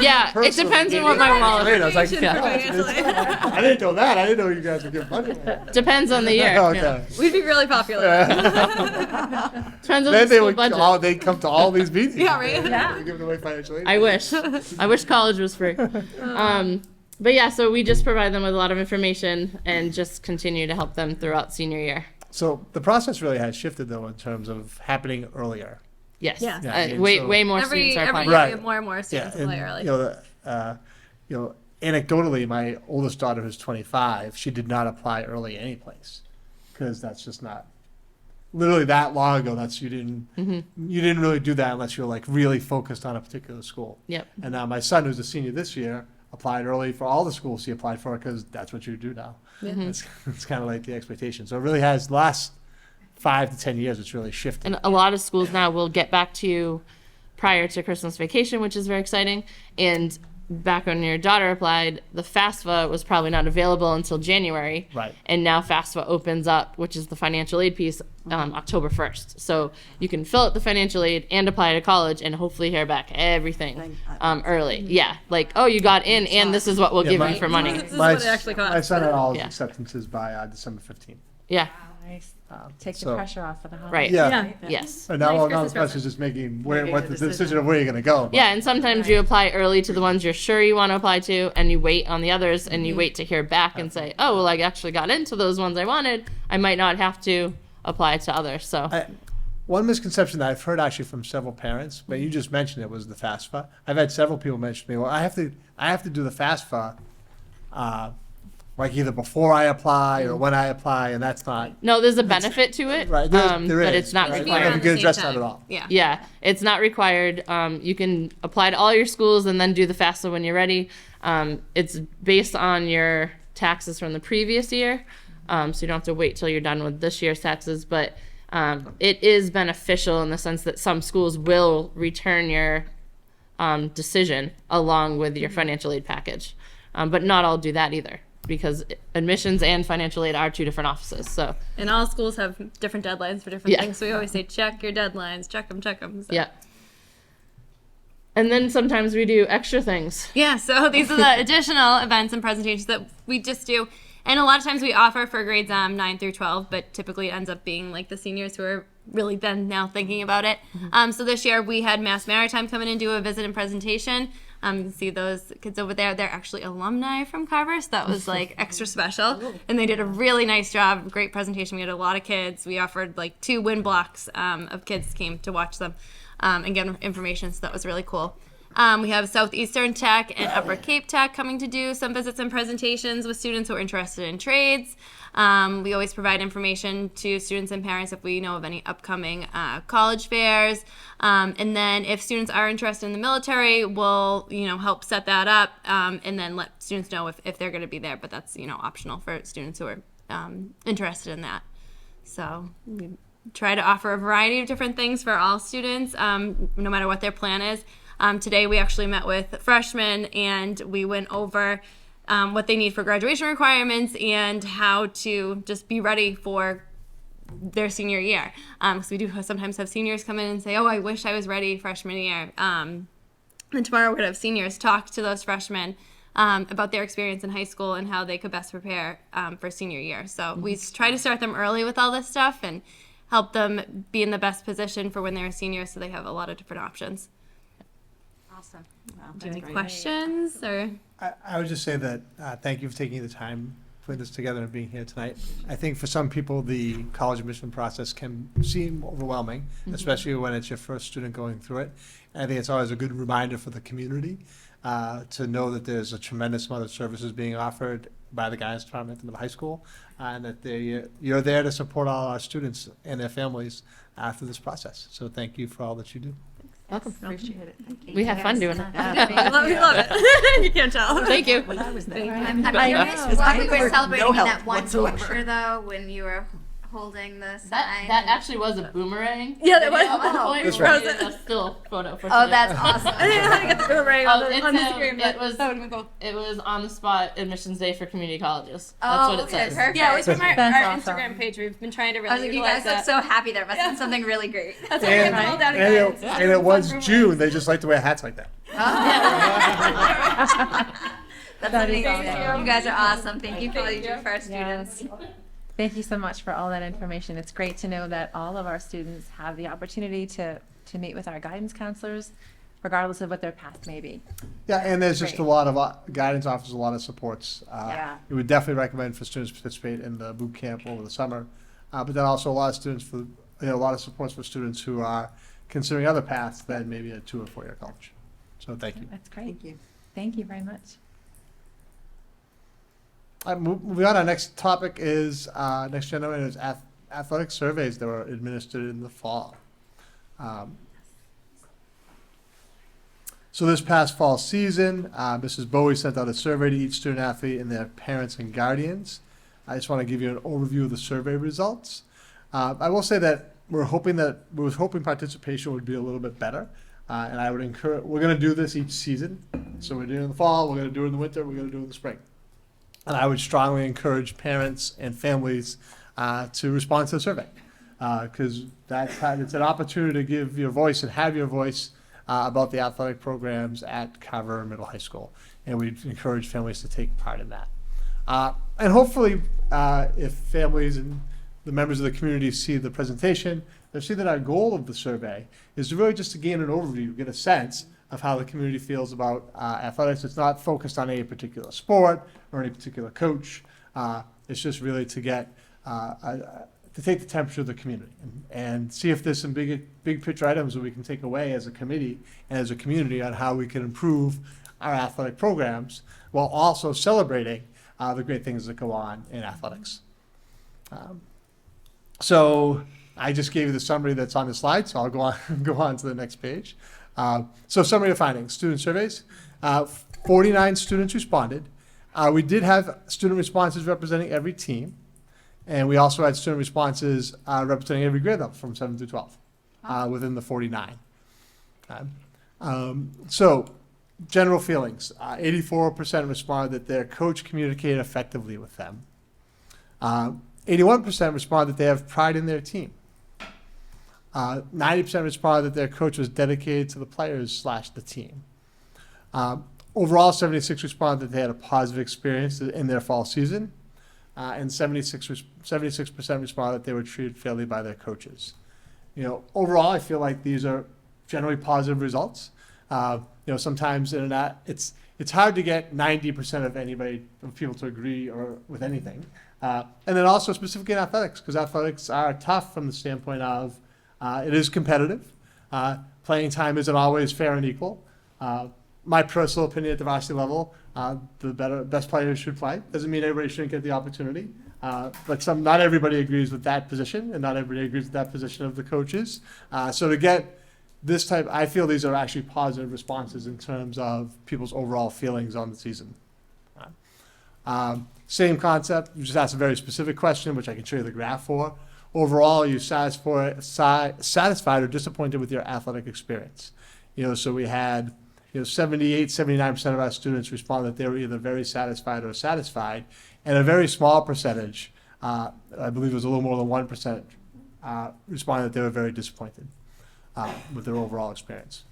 yeah, it depends on what my wallet. I was like, I didn't know that. I didn't know you guys would give money. Depends on the year. Okay. We'd be really popular. Depends on the Then they school would budget. they'd come to all these meetings. Yeah, right? They're giving away financial aid. I wish college was free. But yeah, so we just provide them with a lot of information and just continue to help them throughout senior year. So the process really has shifted though in terms of happening earlier. Yes. Yeah. and Way so- more Every students are year applying. we Right. have more and more students and, apply early. You know, anecdotally, my oldest daughter, who's 25, she did not apply early any place because that's just not. Literally that long ago, you didn't really do that unless you were like really focused on a particular school. Yep. And now my son, who's a senior this year, applied early for all the schools he applied for because that's what you do now. It's kind of like the expectation. So it really has last 5 to 10 years. It's really shifted. And a lot of schools now will get back to you prior to Christmas vacation, which is very exciting. And back when your daughter applied, the FAFSA was probably not available until January. Right. And now FAFSA opens up, which is the financial aid piece, October 1st. So you can fill out the financial aid and apply to college and hopefully hear back everything early. Yeah. Like, oh, you got in and this is what we'll give you for money. This is what it actually costs. My son had all his Yeah. acceptances by December 15th. Yeah. Nice. Take the So- pressure off of the holidays. Right. Yeah. Yes. And now, Nice now the Christmas question is just making the decision of where you're going to go. Yeah, and sometimes you apply early to the ones you're sure you want to apply to, and you wait on the others, and you wait to hear back and say, oh, well, I actually got into those ones I wanted. I might not have to apply to others. So One misconception that I've heard actually from several parents, but you just mentioned it, was the FAFSA. I've had several people mention to me, well, I have to do the FAFSA, like either before I apply or when I apply, and that's not. no, there's a benefit to it, Right, there but is, it's not right? required. I don't Around think you the address same that at time. all. Yeah. Yeah, it's not required. You can apply to all your schools and then do the FAFSA when you're ready. It's based on your taxes from the previous year, so you don't have to wait till you're done with this year's taxes. But it is beneficial in the sense that some schools will return your decision along with your financial aid package, but not all do that either, because admissions and financial aid are two different offices. So And all schools have different deadlines for different Yeah. things. So we always say, check your deadlines, check them. So. yeah. And then sometimes we do extra things. Yeah, so these are the additional events and presentations that we just do. And a lot of times we offer for grades 9 through 12, but typically it ends up being like the seniors who are really then now thinking about it. So this year we had Mass Maritime come in and do a visit and presentation. You can see those kids over there. They're actually alumni from Carver, so that was like extra special. And they did a really nice job, great presentation. We had a lot of kids. We offered like 2 win blocks of kids came to watch them and get information, so that was really cool. We have Southeastern Tech and Upper Cape Tech coming to do some visits and presentations with students who are interested in trades. We always provide information to students and parents if we know of any upcoming college fairs. And then if students are interested in the military, we'll help set that up and then let students know if they're going to be there. But that's optional for students who are interested in that. So we try to offer a variety of different things for all students, no matter what their plan is. Today we actually met with freshmen and we went over what they need for graduation requirements and how to just be ready for their senior year. So we do sometimes have seniors come in and say, oh, I wish I was ready freshman year. And tomorrow we're going to have seniors talk to those freshmen about their experience in high school and how they could best prepare for senior year. So we try to start them early with all this stuff and help them be in the best position for when they're a senior so they have a lot of different options. Awesome. Do you have any questions? Or I would just say that thank you for taking the time putting this together and being here tonight. I think for some people, the college admission process can seem overwhelming, especially when it's your first student going through it. And I think it's always a good reminder for the community to know that there's a tremendous amount of services being offered by the guidance department in the high school, and that you're there to support all our students and their families through this process. So thank you for all that you do. Welcome. Appreciate it. Thank you. We have fun doing it. we love it. You can't tell. Thank you. When I was there. I'm I curious why we were celebrating no in help that one whatsoever. picture though, when you were holding the sign. That actually was a boomerang. Yeah, that was. That's right. right. A still photo for Oh, today. that's awesome. I didn't know how to get the boomerang on the It's, screen, but it was that would have been cool. it was on the spot admissions day for community colleges. That's Oh, what it okay, says. perfect. Yeah, it was from our That's awesome. Instagram page. We've been trying to really I was like, you utilize guys look that. so happy. There must have been something really great. That's what we're all down And guys. it was June. They just like to wear hats like that. That's That is amazing. awesome. You guys are awesome. Thank you for all you do for our Yes. students. Thank you so much for all that information. It's great to know that all of our students have the opportunity to meet with our guidance counselors, regardless of what their path may be. Yeah, and there's just Great. a lot of guidance offers a lot of supports. Yeah. We would definitely recommend for students to participate in the boot camp over the summer, but then also a lot of students a lot of supports for students who are considering other paths than maybe a 2 or 4 year college. So thank you. That's great. Thank you. Thank you very much. Moving on, our next topic is next agenda item is athletic surveys that were administered in the fall. So this past fall season, Mrs. Bowie sent out a survey to each student athlete and their parents and guardians. I just want to give you an overview of the survey results. I will say that we were hoping participation would be a little bit better, and I would encourage. We're going to do this each season, so we're doing it in the fall, we're going to do it in the winter, we're going to do it in the spring. And I would strongly encourage parents and families to respond to the survey, because it's an opportunity to give your voice and have your voice about the athletic programs at Carver Middle High School. And we'd encourage families to take part in that. And hopefully, if families and the members of the community see the presentation, they'll see that our goal of the survey is really just to gain an overview, get a sense of how the community feels about athletics. It's not focused on any particular sport or any particular coach. It's just really to get to take the temperature of the community and see if there's some big picture items that we can take away as a committee and as a community on how we can improve our athletic programs while also celebrating the great things that go on in athletics. So I just gave you the summary that's on the slide, so I'll go on to the next page. So summary of findings, student surveys. 49 students responded. We did have student responses representing every team, and we also had student responses representing every grade level from 7 through 12 within the 49. So general feelings, 84% responded that their coach communicated effectively with them. 81% responded that they have pride in their team. 90% responded that their coach was dedicated to the players / the team. Overall, 76 responded that they had a positive experience in their fall season, and 76% responded that they were treated fairly by their coaches. Overall, I feel like these are generally positive results. Sometimes it's hard to get 90% of people to agree with anything. And then also specifically in athletics, because athletics are tough from the standpoint of it is competitive. Playing time isn't always fair and equal. My personal opinion at the varsity level, the best players should play. Doesn't mean everybody shouldn't get the opportunity. But not everybody agrees with that position, and not everybody agrees with that position of the coaches. So to get this type, I feel these are actually positive responses in terms of people's overall feelings on the season. Same concept, you just asked a very specific question, which I can show you the graph for. Overall, are you satisfied or disappointed with your athletic experience? So we had 78, 79% of our students respond that they were either very satisfied or satisfied, and a very small percentage, I believe it was a little more than 1%, responded that they were very disappointed with their overall experience.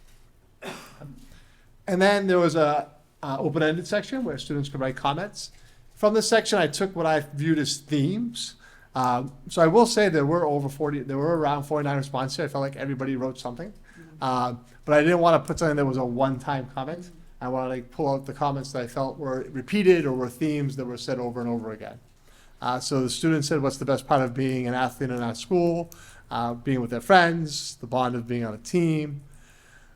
And then there was a open-ended section where students could write comments. From this section, I took what I viewed as themes. So I will say there were around 49 responses. I felt like everybody wrote something. But I didn't want to put something that was a one-time comment. I wanted to pull out the comments that I felt were repeated or were themes that were said over and over again. So the students said, what's the best part of being an athlete in our school? Being with their friends, the bond of being on a team.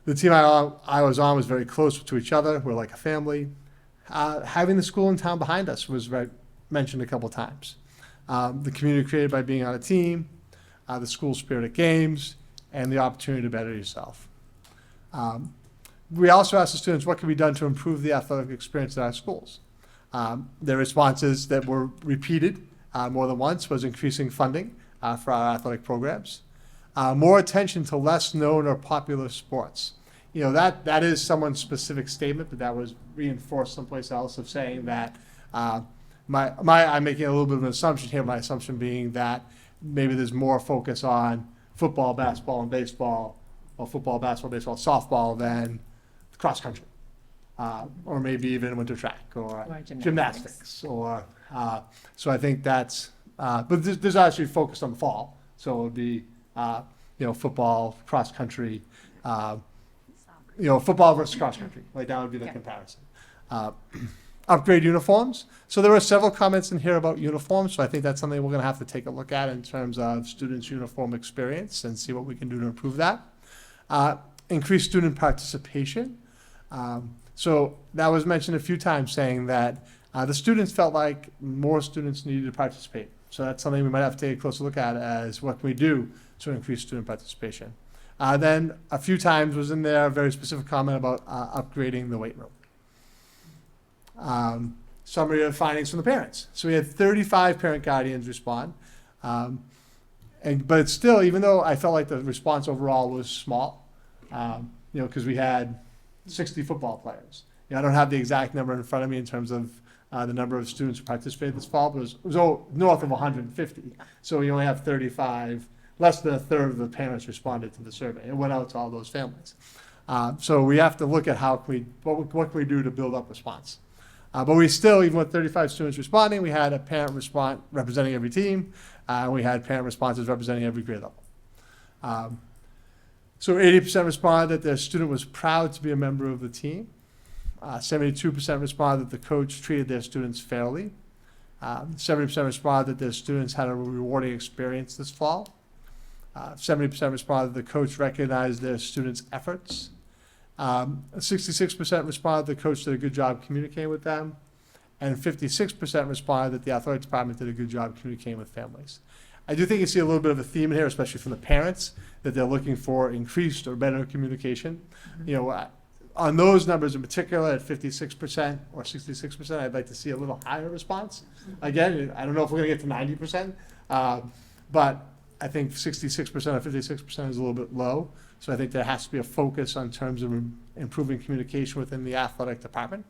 The team I was on was very close to each other. We're like a family. Having the school and town behind us was mentioned a couple times. The community created by being on a team, the school spirit at games, and the opportunity to better yourself. We also asked the students what can be done to improve the athletic experience at our schools. Their responses that were repeated more than once was increasing funding for our athletic programs, more attention to less known or popular sports. That is someone's specific statement, but that was reinforced someplace else of saying that I'm making a little bit of an assumption here, my assumption being that maybe there's more focus on football, basketball, and baseball, or football, basketball, baseball, softball than cross country, or maybe even winter track or gymnastics. So I think that's, but there's actually focused on the fall. So it would be, football, cross country, football versus cross country. Like that would be the comparison. Upgrade uniforms. So there were several comments in here about uniforms. So I think that's something we're going to have to take a look at in terms of students' uniform experience and see what we can do to improve that. Increase student participation. So that was mentioned a few times, saying that the students felt like more students needed to participate. So that's something we might have to take a closer look at as what can we do to increase student participation. Then a few times was in there a very specific comment about upgrading the weight room. Summary of findings from the parents. So we had 35 parent guardians respond. But it's still, even though I felt like the response overall was small, because we had 60 football players. I don't have the exact number in front of me in terms of the number of students who participated this fall, but it was north of 150. So we only have 35, less than a third of the parents responded to the survey. It went out to all those families. So we have to look at what can we do to build up response. But we still, even with 35 students responding, we had a parent response representing every team. We had parent responses representing every grade level. So 80% responded that their student was proud to be a member of the team. 72% responded that the coach treated their students fairly. 70% responded that their students had a rewarding experience this fall. 70% responded that the coach recognized their students' efforts. 66% responded that the coach did a good job communicating with them. And 56% responded that the athletic department did a good job communicating with families. I do think you see a little bit of a theme in here, especially from the parents, that they're looking for increased or better communication. On those numbers in particular, at 56% or 66%, I'd like to see a little higher response. Again, I don't know if we're going to get to 90%, but I think 66% or 56% is a little bit low. So I think there has to be a focus on terms of improving communication within the athletic department.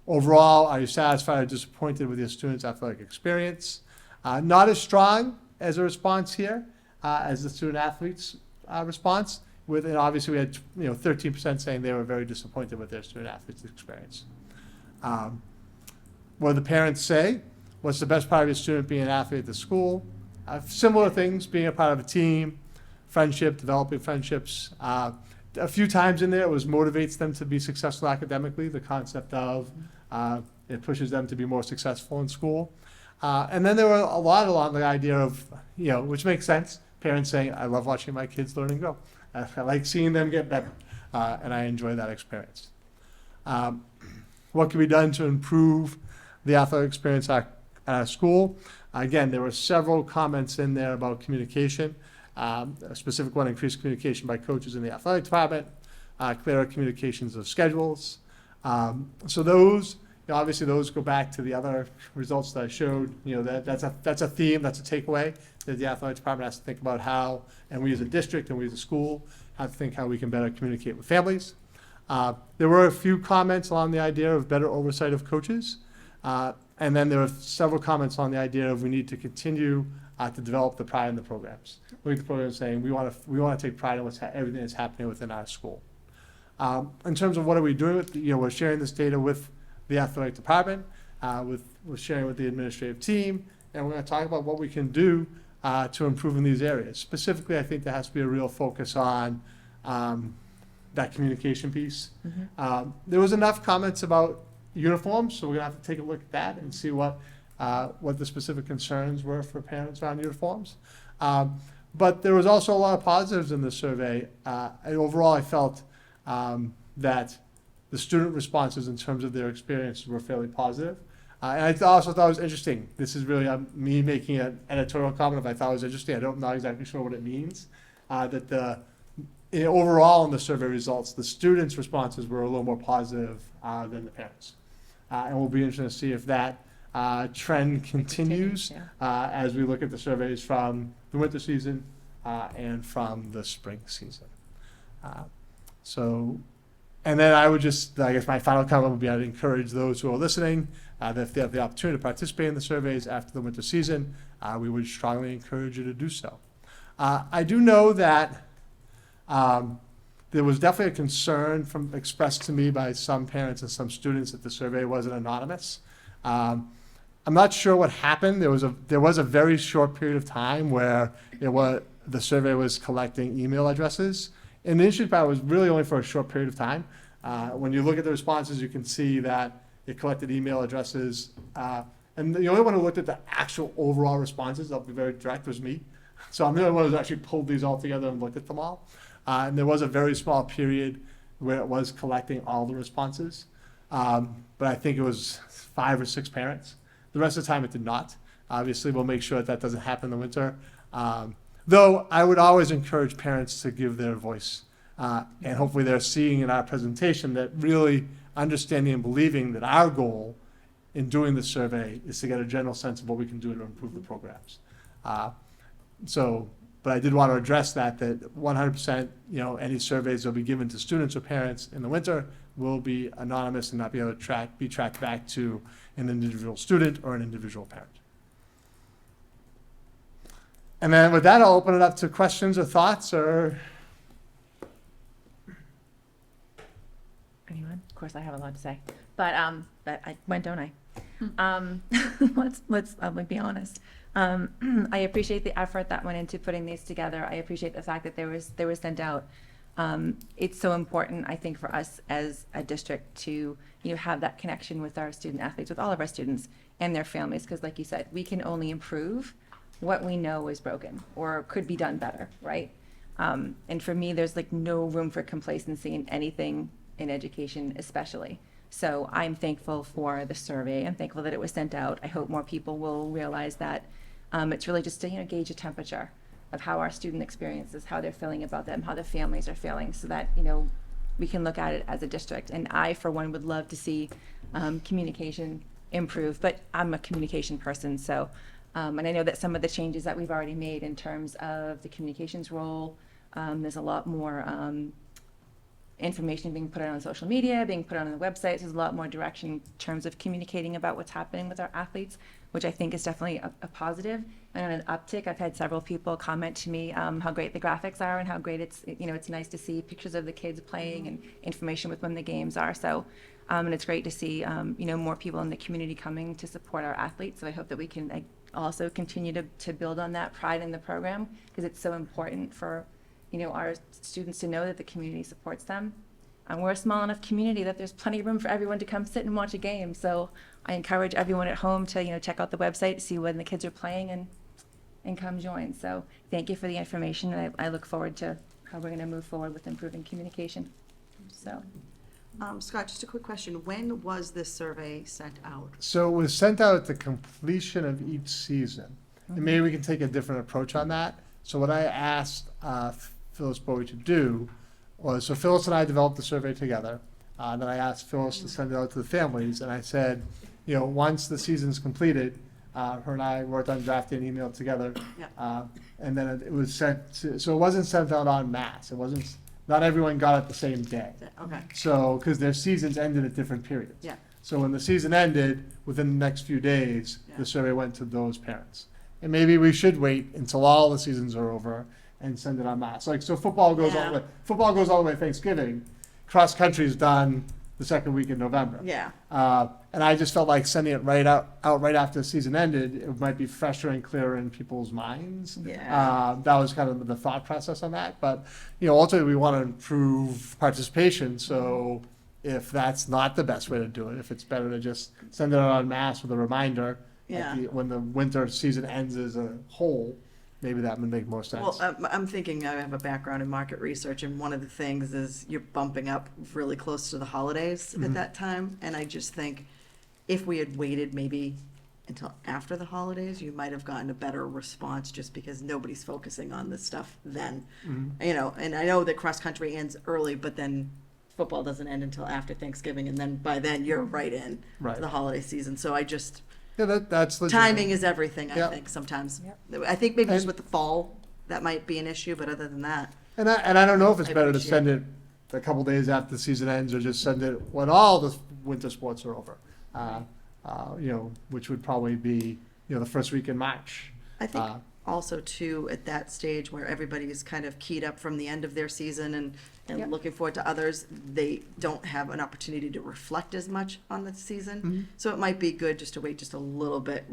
Overall, are you satisfied or disappointed with your students' athletic experience? Not as strong as a response here as the student athletes' response. And obviously we had 13% saying they were very disappointed with their student athletes' experience. What do the parents say? What's the best part of your student being an athlete at the school? Similar things, being a part of a team, friendship, developing friendships. A few times in there it was motivates them to be successful academically, the concept of it pushes them to be more successful in school. And then there were a lot along the idea of, which makes sense, parents saying, I love watching my kids learn and grow. I like seeing them get better, and I enjoy that experience. What can be done to improve the athletic experience at our school? Again, there were several comments in there about communication. A specific one, increased communication by coaches in the athletic department, clearer communications of schedules. So those, know, obviously those go back to the other results that I showed. You know, that's a theme, that's a takeaway that the athletic department has to think about how, and we as a district and we as a school have to think how we can better communicate with families. There were a few comments on the idea of better oversight of coaches. And then there were several comments on the idea of we need to continue to develop the pride in the programs. Look at the program saying we want to take pride in everything that's happening within our school. In terms of what are we doing with, we're sharing this data with the athletic department, we're sharing with the administrative team, and we're going to talk about what we can do to improve in these areas. Specifically, I think there has to be a real focus on that communication piece. There was enough comments about uniforms, so we're gonna have to take a look at that and see what the specific concerns were for parents around uniforms. But there was also a lot of positives in the survey. And overall, I felt that the student responses in terms of their experiences were fairly positive. And I also thought it was interesting. This is really me making an editorial comment. If I thought it was interesting, I don't know exactly sure what it means. Overall in the survey results, the students' responses were a little more positive than the parents. And we'll be interested to see if that trend continues as we look at the surveys from the winter season and from the spring season. And then I would just, I guess my final comment would be I'd encourage those who are listening that if they have the opportunity to participate in the surveys after the winter season, we would strongly encourage you to do so. I do know that there was definitely a concern expressed to me by some parents and some students that the survey wasn't anonymous. I'm not sure what happened. There was a very short period of time where the survey was collecting email addresses. And the interesting part was really only for a short period of time. When you look at the responses, you can see that it collected email addresses. And the only one who looked at the actual overall responses, I'll be very direct, was me. So I'm the only one who's actually pulled these all together and looked at them all. And there was a very small period where it was collecting all the responses. But I think it was 5 or 6 parents. The rest of the time it did not. Obviously, we'll make sure that doesn't happen in the winter. Though I would always encourage parents to give their voice. And hopefully they're seeing in our presentation that really understanding and believing that our goal in doing the survey is to get a general sense of what we can do to improve the programs. But I did want to address that 100%, any surveys that will be given to students or parents in the winter will be anonymous and not be able to be tracked back to an individual student or an individual parent. And then with that, I'll open it up to questions or thoughts or. Anyone? Of course, I have a lot to say, but when don't I? Let's be honest. I appreciate the effort that went into putting these together. I appreciate the fact that they were sent out. It's so important, I think, for us as a district to have that connection with our student athletes, with all of our students and their families, because like you said, we can only improve what we know is broken or could be done better, right? And for me, there's no room for complacency in anything in education, especially. So I'm thankful for the survey. I'm thankful that it was sent out. I hope more people will realize that it's really just to gauge a temperature of how our student experiences, how they're feeling about them, how their families are feeling, so that we can look at it as a district. And I, for one, would love to see communication improve. But I'm a communication person, so and I know that some of the changes that we've already made in terms of the communications role, there's a lot more information being put out on social media, being put out on the websites. There's a lot more direction in terms of communicating about what's happening with our athletes, which I think is definitely a positive and an uptick. I've had several people comment to me how great the graphics are and how great it's nice to see pictures of the kids playing and information with when the games are. So, and it's great to see more people in the community coming to support our athletes. So I hope that we can also continue to build on that pride in the program, because it's so important for our students to know that the community supports them. We're a small enough community that there's plenty of room for everyone to come sit and watch a game. So I encourage everyone at home to check out the website, see when the kids are playing, and come join. So thank you for the information. And I look forward to how we're going to move forward with improving communication. So. Scott, just a quick question. When was this survey sent out? So it was sent out at the completion of each season. And maybe we can take a different approach on that. So what I asked Phyllis Bowie to do was, so Phyllis and I developed the survey together. Then I asked Phyllis to send it out to the families, and I said, once the season's completed, her and I worked on drafting an email together. Yeah. And then it was sent so it wasn't sent out en masse. It wasn't, not everyone got it the same day. Okay. So, because their seasons ended at different periods. Yeah. So when the season ended, within the next few days, Yeah. the survey went to those parents. And maybe we should wait until all the seasons are over and send it en masse. Like, so football goes all the way, Thanksgiving. Cross country is done the second week in November. Yeah. And I just felt like sending it out right after the season ended, it might be fresher and clearer in people's minds. Yeah. That was kind of the thought process on that. But, ultimately we want to improve participation. So if that's not the best way to do it, if it's better to just send it out en masse with a reminder Yeah. when the winter season ends as a whole, maybe that would make more sense. Well, I'm thinking, I have a background in market research, and one of the things is you're bumping up really close to the holidays at that time. And I just think if we had waited maybe until after the holidays, you might have gotten a better response, just because nobody's focusing on this stuff then. And I know that cross country ends early, but then football doesn't end until after Thanksgiving, and then by then you're right in Right. to the holiday season. So I just, Yeah, that's legitimate. timing is everything, I Yep. think, sometimes. I think maybe just And- with the fall, that might be an issue, but other than that. And I don't know if it's I better to appreciate send it a couple days after the season ends, or just send it when all the winter sports are over. Which would probably be, the first week in March. I think also too, at that stage where everybody is kind of keyed up from the end of their season and looking forward to others, they don't have an opportunity to reflect as much on the season. So it might be good just to wait just a little bit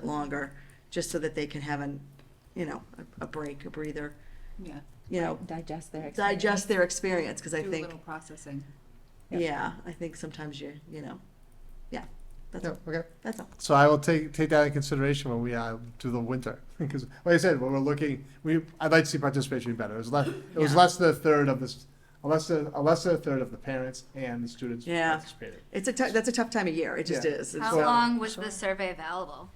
longer, just so that they can have a break, a breather. Yeah. Digest their experience. Digest their experience, because I Do a think, little processing. yeah, I think sometimes that's Yeah, all. okay. That's all. So I will take that in consideration when we do the winter, because like I said, when we're looking, I'd like to see participation be better. It was less than a third of this, less than a third of the parents and the students Yeah. participated. that's a tough time of year. It just Yeah. is. How So- long was the survey available?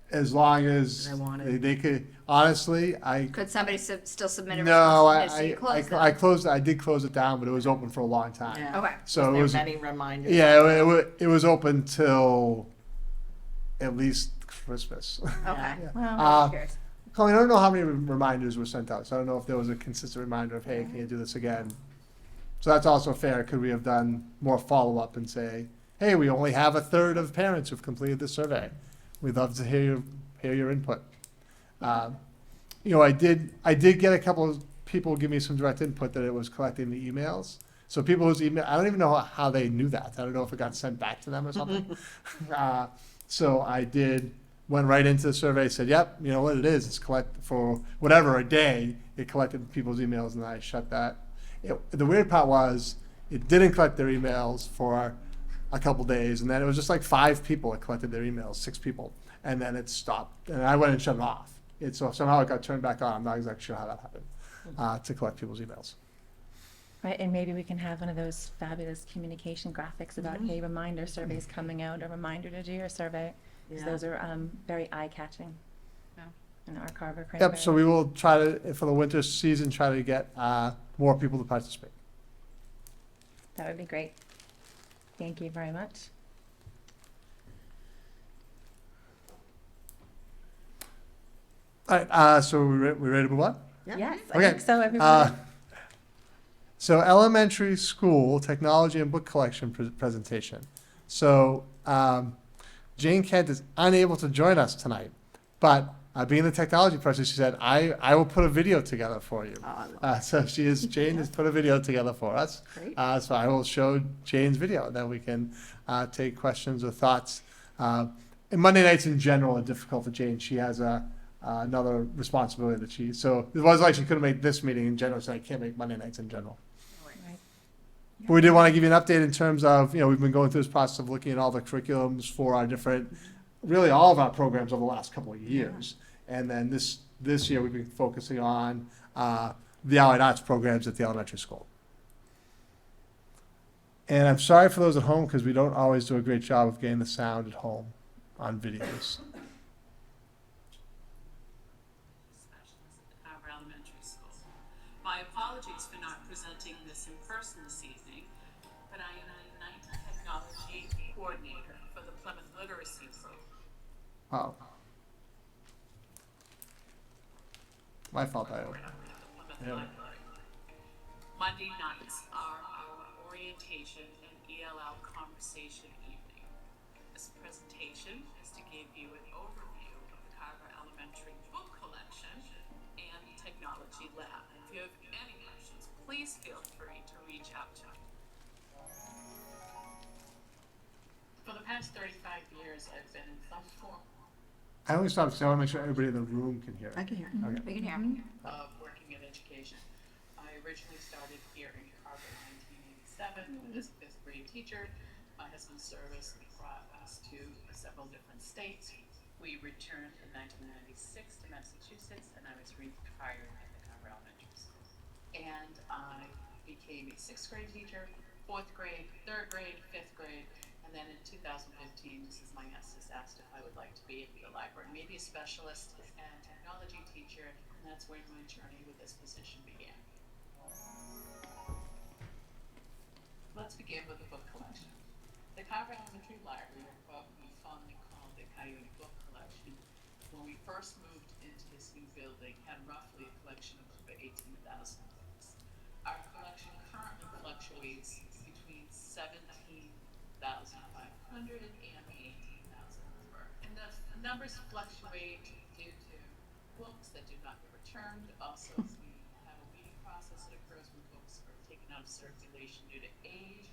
As long as They wanted. they could, honestly, Could somebody still submit a no, response? So you closed it? I did close it down, but it was open for a long time. Yeah. Okay. So Was it was, there many reminders? yeah, it was open till at least Christmas. Okay. Well, Uh, who cares? Colleen, I don't know how many reminders were sent out, so I don't know if there was a consistent reminder of, hey, can you do this again? So that's also fair. Could we have done more follow-up and say, hey, we only have a third of parents who've completed the survey. We'd love to hear your input. I did get a couple of people give me some direct input that it was collecting the emails. So people whose email, I don't even know how they knew that. I don't know if it got sent back to them or something. So I went right into the survey, said, yep, you know what it is, it's collect for whatever, a day, it collected people's emails, and I shut that. The weird part was, it didn't collect their emails for a couple days, and then it was just like 5 people that collected their emails, 6 people, and then it stopped, and I went and shut it off. So somehow it got turned back on. I'm not exactly sure how that happened, to collect people's emails. Right, and maybe we can have one of those fabulous communication graphics about, hey, reminder surveys coming out, a reminder to do your survey. 'Cause Yeah. those are very eye-catching. Yeah. In our Carver Yep, Cranberry. so we will try to, for the winter season, try to get more people to participate. That would be great. Thank you very much. All right, so we ready to move on? Yes, I Okay. think so, everybody. So elementary school technology and book collection presentation. So Jane Kent is unable to join us tonight, but being the technology person, she said, I will put a video together for you. So Jane has put a video together for us. Great. So I will show Jane's video, and then we can take questions or thoughts. And Monday nights in general are difficult for Jane. She has another responsibility that so it was like she couldn't make this meeting in general, so I can't make Monday nights in general. Right. But we did want to give you an update in terms of, we've been going through this process of looking at all the curriculums for our different, really all of our programs over the last couple of years. And then this year, we've been focusing on the Allied Arts programs at the elementary school. And I'm sorry for those at home, because we don't always do a great job of getting the sound at home on videos. Specialist at Carver Elementary School. My apologies for not presenting this in person this evening, but Oh. My fault, I. Yeah. Monday nights are our orientation and ELL conversation evening. This presentation is to give you an overview of the Carver Elementary book collection and technology lab. If you have any questions, please feel free to reach out to me. For the past 35 years, I've been in some form I only stopped because I want to make sure everybody in the room can hear. I can hear. Okay. We can hear. of working in education. I originally started here in Carver in 1987 as a fifth grade teacher. My husband's service brought us to several different states. We returned in 1996 to Massachusetts, and I was rehired at the Carver Elementary School. And I became a sixth grade teacher, fourth grade, third grade, fifth grade, and then in 2015, Mrs. Myestis asked if I would like to be in the library, maybe a specialist and technology teacher, and that's when my journey with this position began. Let's begin with the book collection. The Carver Elementary Library, or what we fondly call the Coyote Book Collection, when we first moved into this new building, had roughly a collection of over 18,000 books. Our collection currently fluctuates between 17,500 and 18,000 per. And the numbers fluctuate due to books that do not get returned. Also, we have a weeding process that occurs when books are taken out of circulation due to age,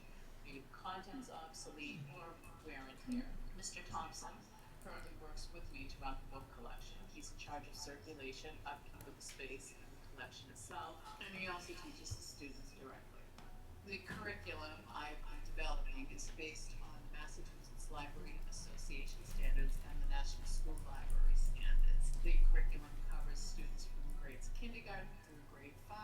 due to contents obsolete, or wear and tear. Mr. Thompson currently works with me to run the book collection. He's in charge of circulation, upkeep of the space, and the collection itself, and he also teaches the students directly. The curriculum I've been developing is based on the Massachusetts Library Association standards and the National School Library standards. The curriculum covers students from grades kindergarten through grade 5,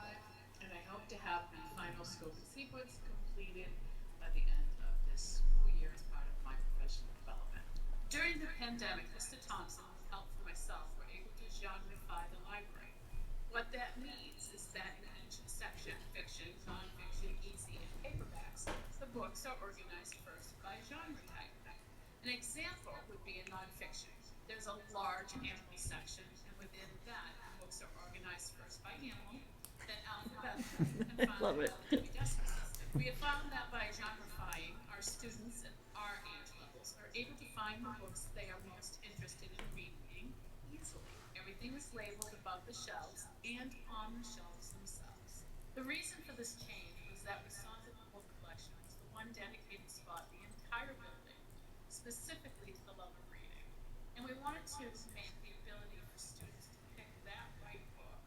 and I hope to have the final scope and sequence completed by the end of this school year as part of my professional development. During the pandemic, Mr. Thompson, with help from myself, were able to genreify the library. What that means is that in each section, fiction, nonfiction, easy, and paperbacks, the books are organized first by genre type. An example would be in nonfiction. There's a large animal section, and within that, books are organized first by animal, then alphabetical, and finally by the decimal system. We have found that by genreifying, our students at our age levels are able to find the books they are most interested in reading easily. Everything is labeled above the shelves and on the shelves themselves. The reason for this change was that we saw that the book collection was the one dedicated spot in the entire building, specifically to the love of reading. And we wanted to make the ability for students to pick that right book,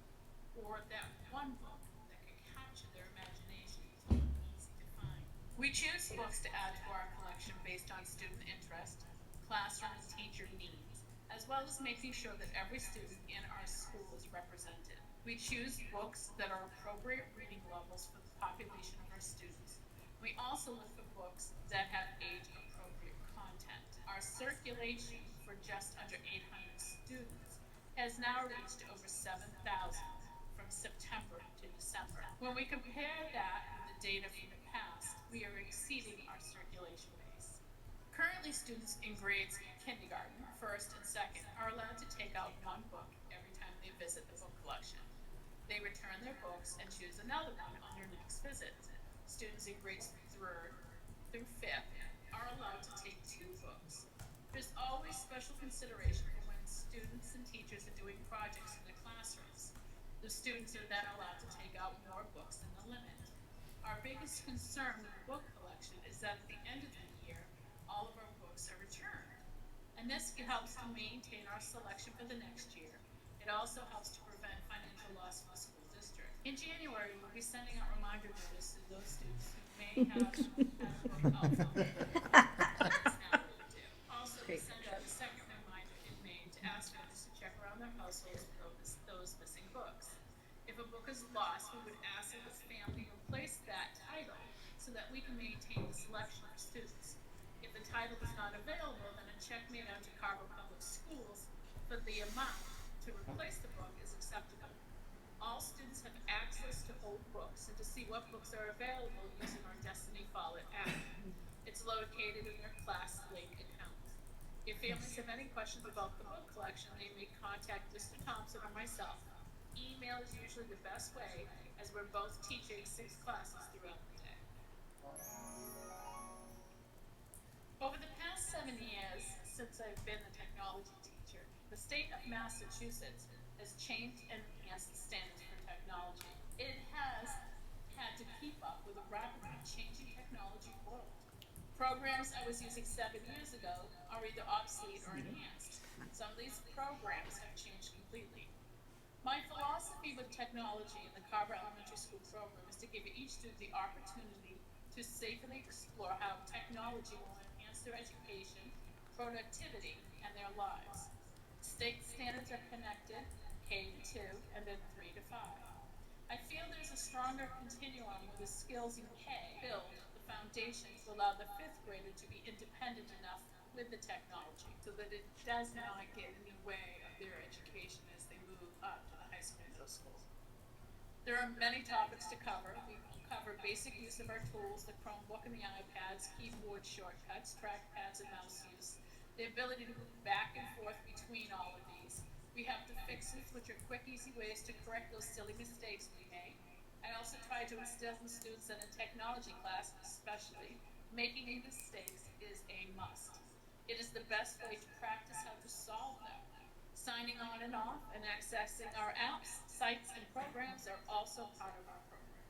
or that one book that could capture their imagination easy to find. We choose books to add to our collection based on student interest, classroom and teacher needs, as well as making sure that every student in our school is represented. We choose books that are appropriate reading levels for the population of our students. We also look for books that have age-appropriate content. Our circulation for just under 800 students has now reached over 7,000 from September to December. When we compare that with the data from the past, we are exceeding our circulation base. Currently, students in grades kindergarten, first and second, are allowed to take out one book every time they visit the book collection. They return their books and choose another one on their next visit. Students in grades third through fifth are allowed to take 2 books. There's always special consideration for when students and teachers are doing projects in their classrooms. The students are then allowed to take out more books than the limit. Our biggest concern with the book collection is that at the end of the year, all of our books are returned. And this helps to maintain our selection for the next year. It also helps to prevent financial loss for the school district. In January, we'll be sending out reminder notice to those students who may have had a book out. Also, we send out a second reminder in May to ask families to check around their households for those missing books. If a book is lost, we would ask that the family replace that title so that we can maintain the selection for students. If the title is not available, then a check made out to Carver Public Schools for the amount to replace the book is acceptable. All students have access to old books and to see what books are available using our Destiny Follett app. It's located in their class link account. If families have any questions about the book collection, they may contact Mr. Thompson or myself. Email is usually the best way, as we're both teaching 6 classes throughout the day. Over the past 7 years since I've been a technology teacher, the state of Massachusetts has changed and enhanced the standards for technology. It has had to keep up with a rapidly changing technology world. Programs I was using 7 years ago are either obsolete or enhanced. Some of these programs have changed completely. My philosophy with technology in the Carver Elementary School program is to give each student the opportunity to safely explore how technology will enhance their education, productivity, and their lives. State standards are connected, K-2, and then 3-5. I feel there's a stronger continuum where the skills in K build the foundation to allow the 5th grader to be independent enough with the technology so that it does not get in the way of their education as they move up to the high school and middle school. There are many topics to cover. We cover basic use of our tools, the Chromebook and the iPads, keyboard shortcuts, trackpads and mouse use, the ability to move back and forth between all of these. We have the fixes, which are quick, easy ways to correct those silly mistakes we make. I also try to instill in students that in technology class, especially, making mistakes is a must. It is the best way to practice how to solve them. Signing on and off and accessing our apps, sites, and programs are also part of our program.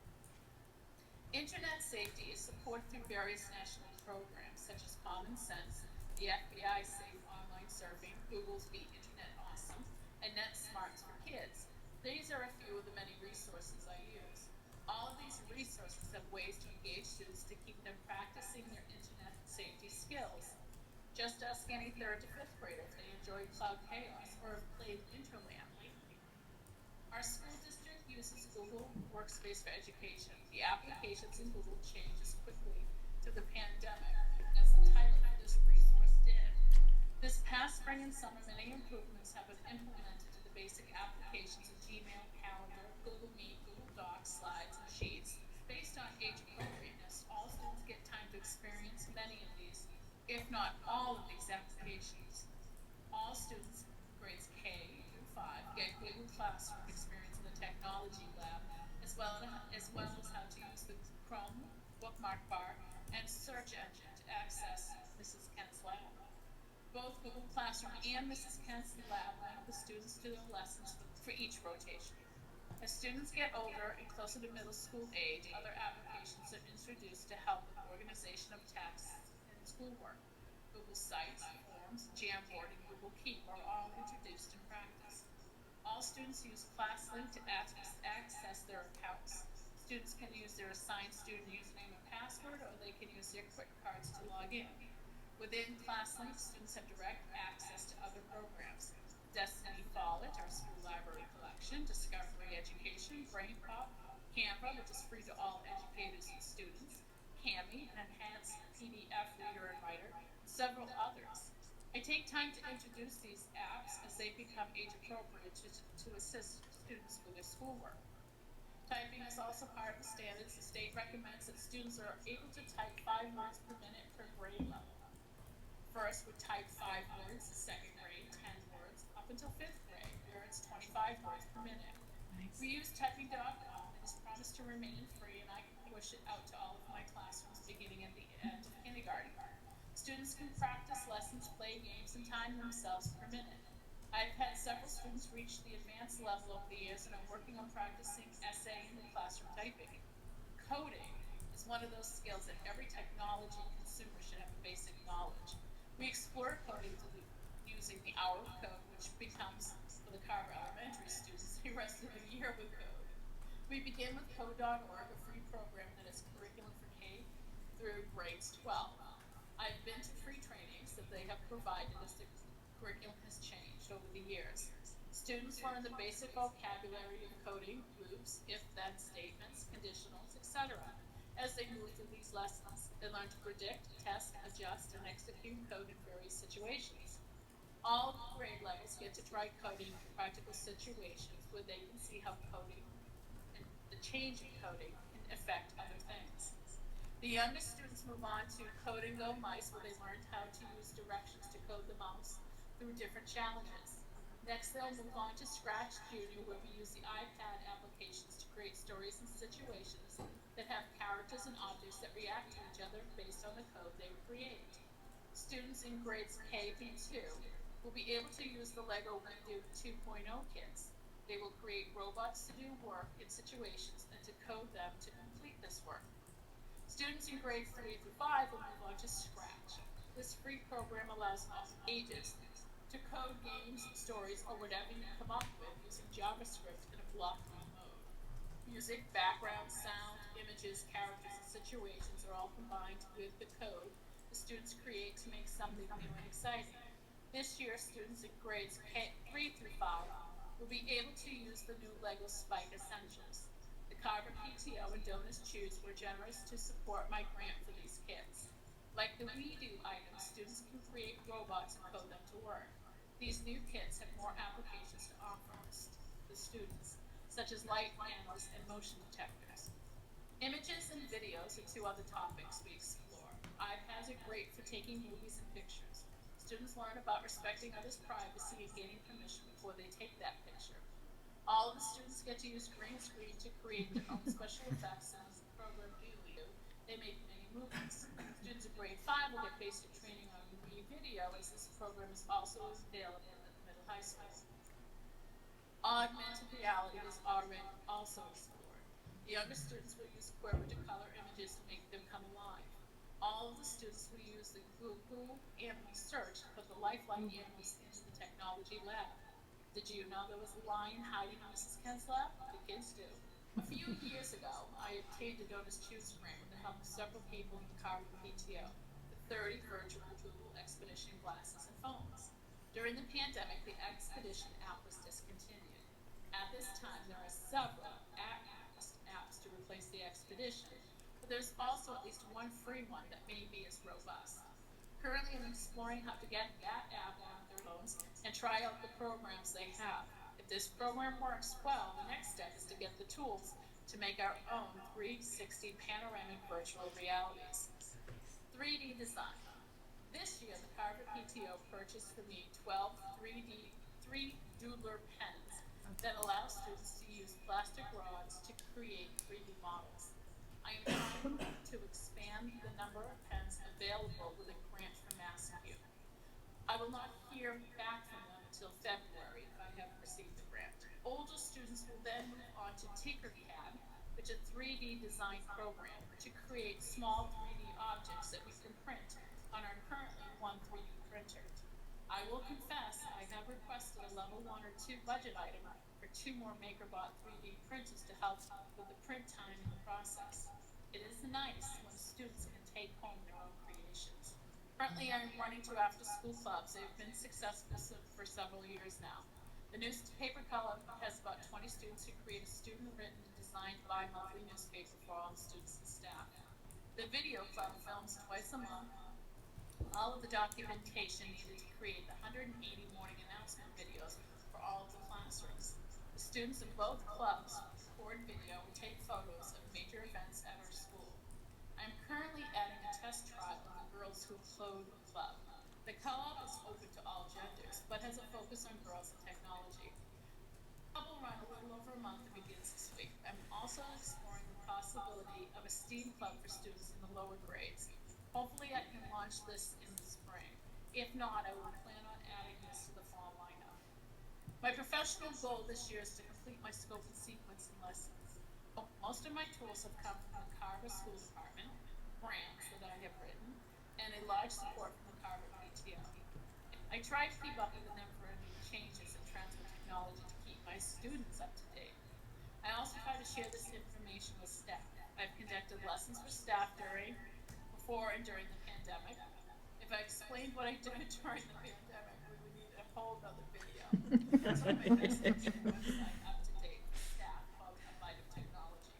Internet safety is supported through various national programs such as Common Sense, the FBI Safe Online Surfing, Google's Be Internet Awesome, and Net Smarts for Kids. These are a few of the many resources I use. All of these resources have ways to engage students to keep them practicing their internet safety skills. Just ask any 3rd to 5th grader if they enjoy Cloud Chaos or have played Interland lately. Our school district uses Google Workspace for Education. The applications in Google change as quickly to the pandemic as the title of this resource did. This past spring and summer, many improvements have been implemented to the basic applications of Gmail, Calendar, Google Meet, Google Docs, Slides, and Sheets. Based on age appropriateness, all students get time to experience many of these, if not all of these applications. All students, grades K through 5, get Google Classroom experience in the technology lab, as well as how to use the Chrome bookmark bar and search engine to access Mrs. Kent's lab. Both Google Classroom and Mrs. Kent's lab link the students to their lessons for each rotation. As students get older and closer to middle school age, other applications are introduced to help with organization of tasks and schoolwork. Google Sites, Forms, Jamboard, and Google Keep are all introduced in practice. All students use ClassLink to access their accounts. Students can use their assigned student username and password, or they can use their quick cards to log in. Within ClassLink, students have direct access to other programs. Destiny Follett, our school library collection, Discovery Education, BrainPop, Canva, which is free to all educators and students, Cami, an enhanced PDF reader and writer, and several others. I take time to introduce these apps as they become age appropriate to assist students with their schoolwork. Typing is also part of the standards. The state recommends that students are able to type 5 words per minute per grade level. First, we type 5 words, second grade, 10 words, up until 5th grade, where it's 25 words per minute. Nice. We use typing.com. It is promised to remain free, and I can push it out to all of my classrooms beginning at the end of kindergarten. Students can practice lessons, play games, and time themselves per minute. I've had several students reach the advanced level over the years, and I'm working on practicing essay and classroom typing. Coding is one of those skills that every technology consumer should have a basic knowledge. We explore coding using the Hour of Code, which becomes, for the Carver Elementary students, the rest of the year with code. We begin with code.org, a free program that is curriculum for K through grades 12. I've been to free trainings that they have provided as the curriculum has changed over the years. Students learn the basic vocabulary of coding, loops, if-then statements, conditionals, etc. As they move through these lessons, they learn to predict, test, adjust, and execute code in various situations. All grade levels get to try coding in practical situations where they can see how coding and the change in coding can affect other things. The youngest students move on to Code and Go Mice, where they learned how to use directions to code the mouse through different challenges. Next, they'll move on to Scratch Junior, where we use the iPad applications to create stories and situations that have characters and objects that react to each other based on the code they create. Students in grades K through 2 will be able to use the LEGO Redo 2.0 kits. They will create robots to do work in situations and to code them to complete this work. Students in grades 3 through 5 will move on to Scratch. This free program allows all ages to code games, stories, or whatever you come up with using JavaScript in a block-free mode. Music, background, sound, images, characters, and situations are all combined with the code the students create to make something new and exciting. This year, students in grades 3 through 5 will be able to use the new LEGO Spike Essentials. The Carver PTO and Donors Choose were generous to support my grant for these kits. Like the We Do items, students can create robots and code them to work. These new kits have more applications to offer the students, such as light cameras and motion detectors. Images and videos are 2 other topics we explore. iPads are great for taking movies and pictures. Students learn about respecting others' privacy and getting permission before they take that picture. All of the students get to use green screen to create their own special effects, and as the program do, they make many movies. Students in grade 5 will get basic training on movie video, as this program is also available at the middle high school. Augmented reality is already also explored. The younger students will use Carver to color images to make them come alive. All of the students will use the Google Animal Search to put the lifelike animals into the technology lab. Did you know there was a lion hiding in Mrs. Ken's lab? The kids do. A few years ago, I obtained a Donors Choose grant with the help of several people in the Carver PTO for 30 virtual Google Expedition glasses and phones. During the pandemic, the Expedition app was discontinued. At this time, there are several apps to replace the Expedition, but there's also at least one free one that may be as robust. Currently, I'm exploring how to get that app on their phones and try out the programs they have. If this program works well, the next step is to get the tools to make our own 360 panoramic virtual realities. 3D design. This year, the Carver PTO purchased for me 12 3 doodler pens that allow students to use plastic rods to create 3D models. I am trying to expand the number of pens available with a grant from MassQ. I will not hear back from them until February if I have received the grant. Older students will then move on to Tinkercad, which is a 3D design program to create small 3D objects that we can print on our currently 1 3D printer. I will confess I have requested a level 1 or 2 budget item for 2 more MakerBot 3D printers to help with the print time in the process. It is nice when students can take home their own creations. Currently, I'm running 2 after-school clubs. They've been successful for several years now. The newspaper club has about 20 students who create a student-written and designed bi-monthly newspaper for all the students and staff. The video club films twice a month all of the documentation needed to create the 180 morning announcement videos for all of the classrooms. The students in both clubs record video and take photos of major events at our school. I'm currently adding a test trial of the girls who clothe the club. The co-op is open to all genders, but has a focus on girls and technology. The club will run a little over a month and begins this week. I'm also exploring the possibility of a STEAM club for students in the lower grades. Hopefully I can launch this in the spring. If not, I will plan on adding this to the fall lineup. My professional goal this year is to complete my scope and sequence and lessons. Most of my tools have come from the Carver School Department, grants that I have written, and a large support from the Carver PTO. I try to keep up with the never-ending changes and trends with technology to keep my students up to date. I also try to share this information with staff. I've conducted lessons for staff before and during the pandemic. If I explained what I did during the pandemic, we would need a whole other video. So my website up to date for staff about the light of technology.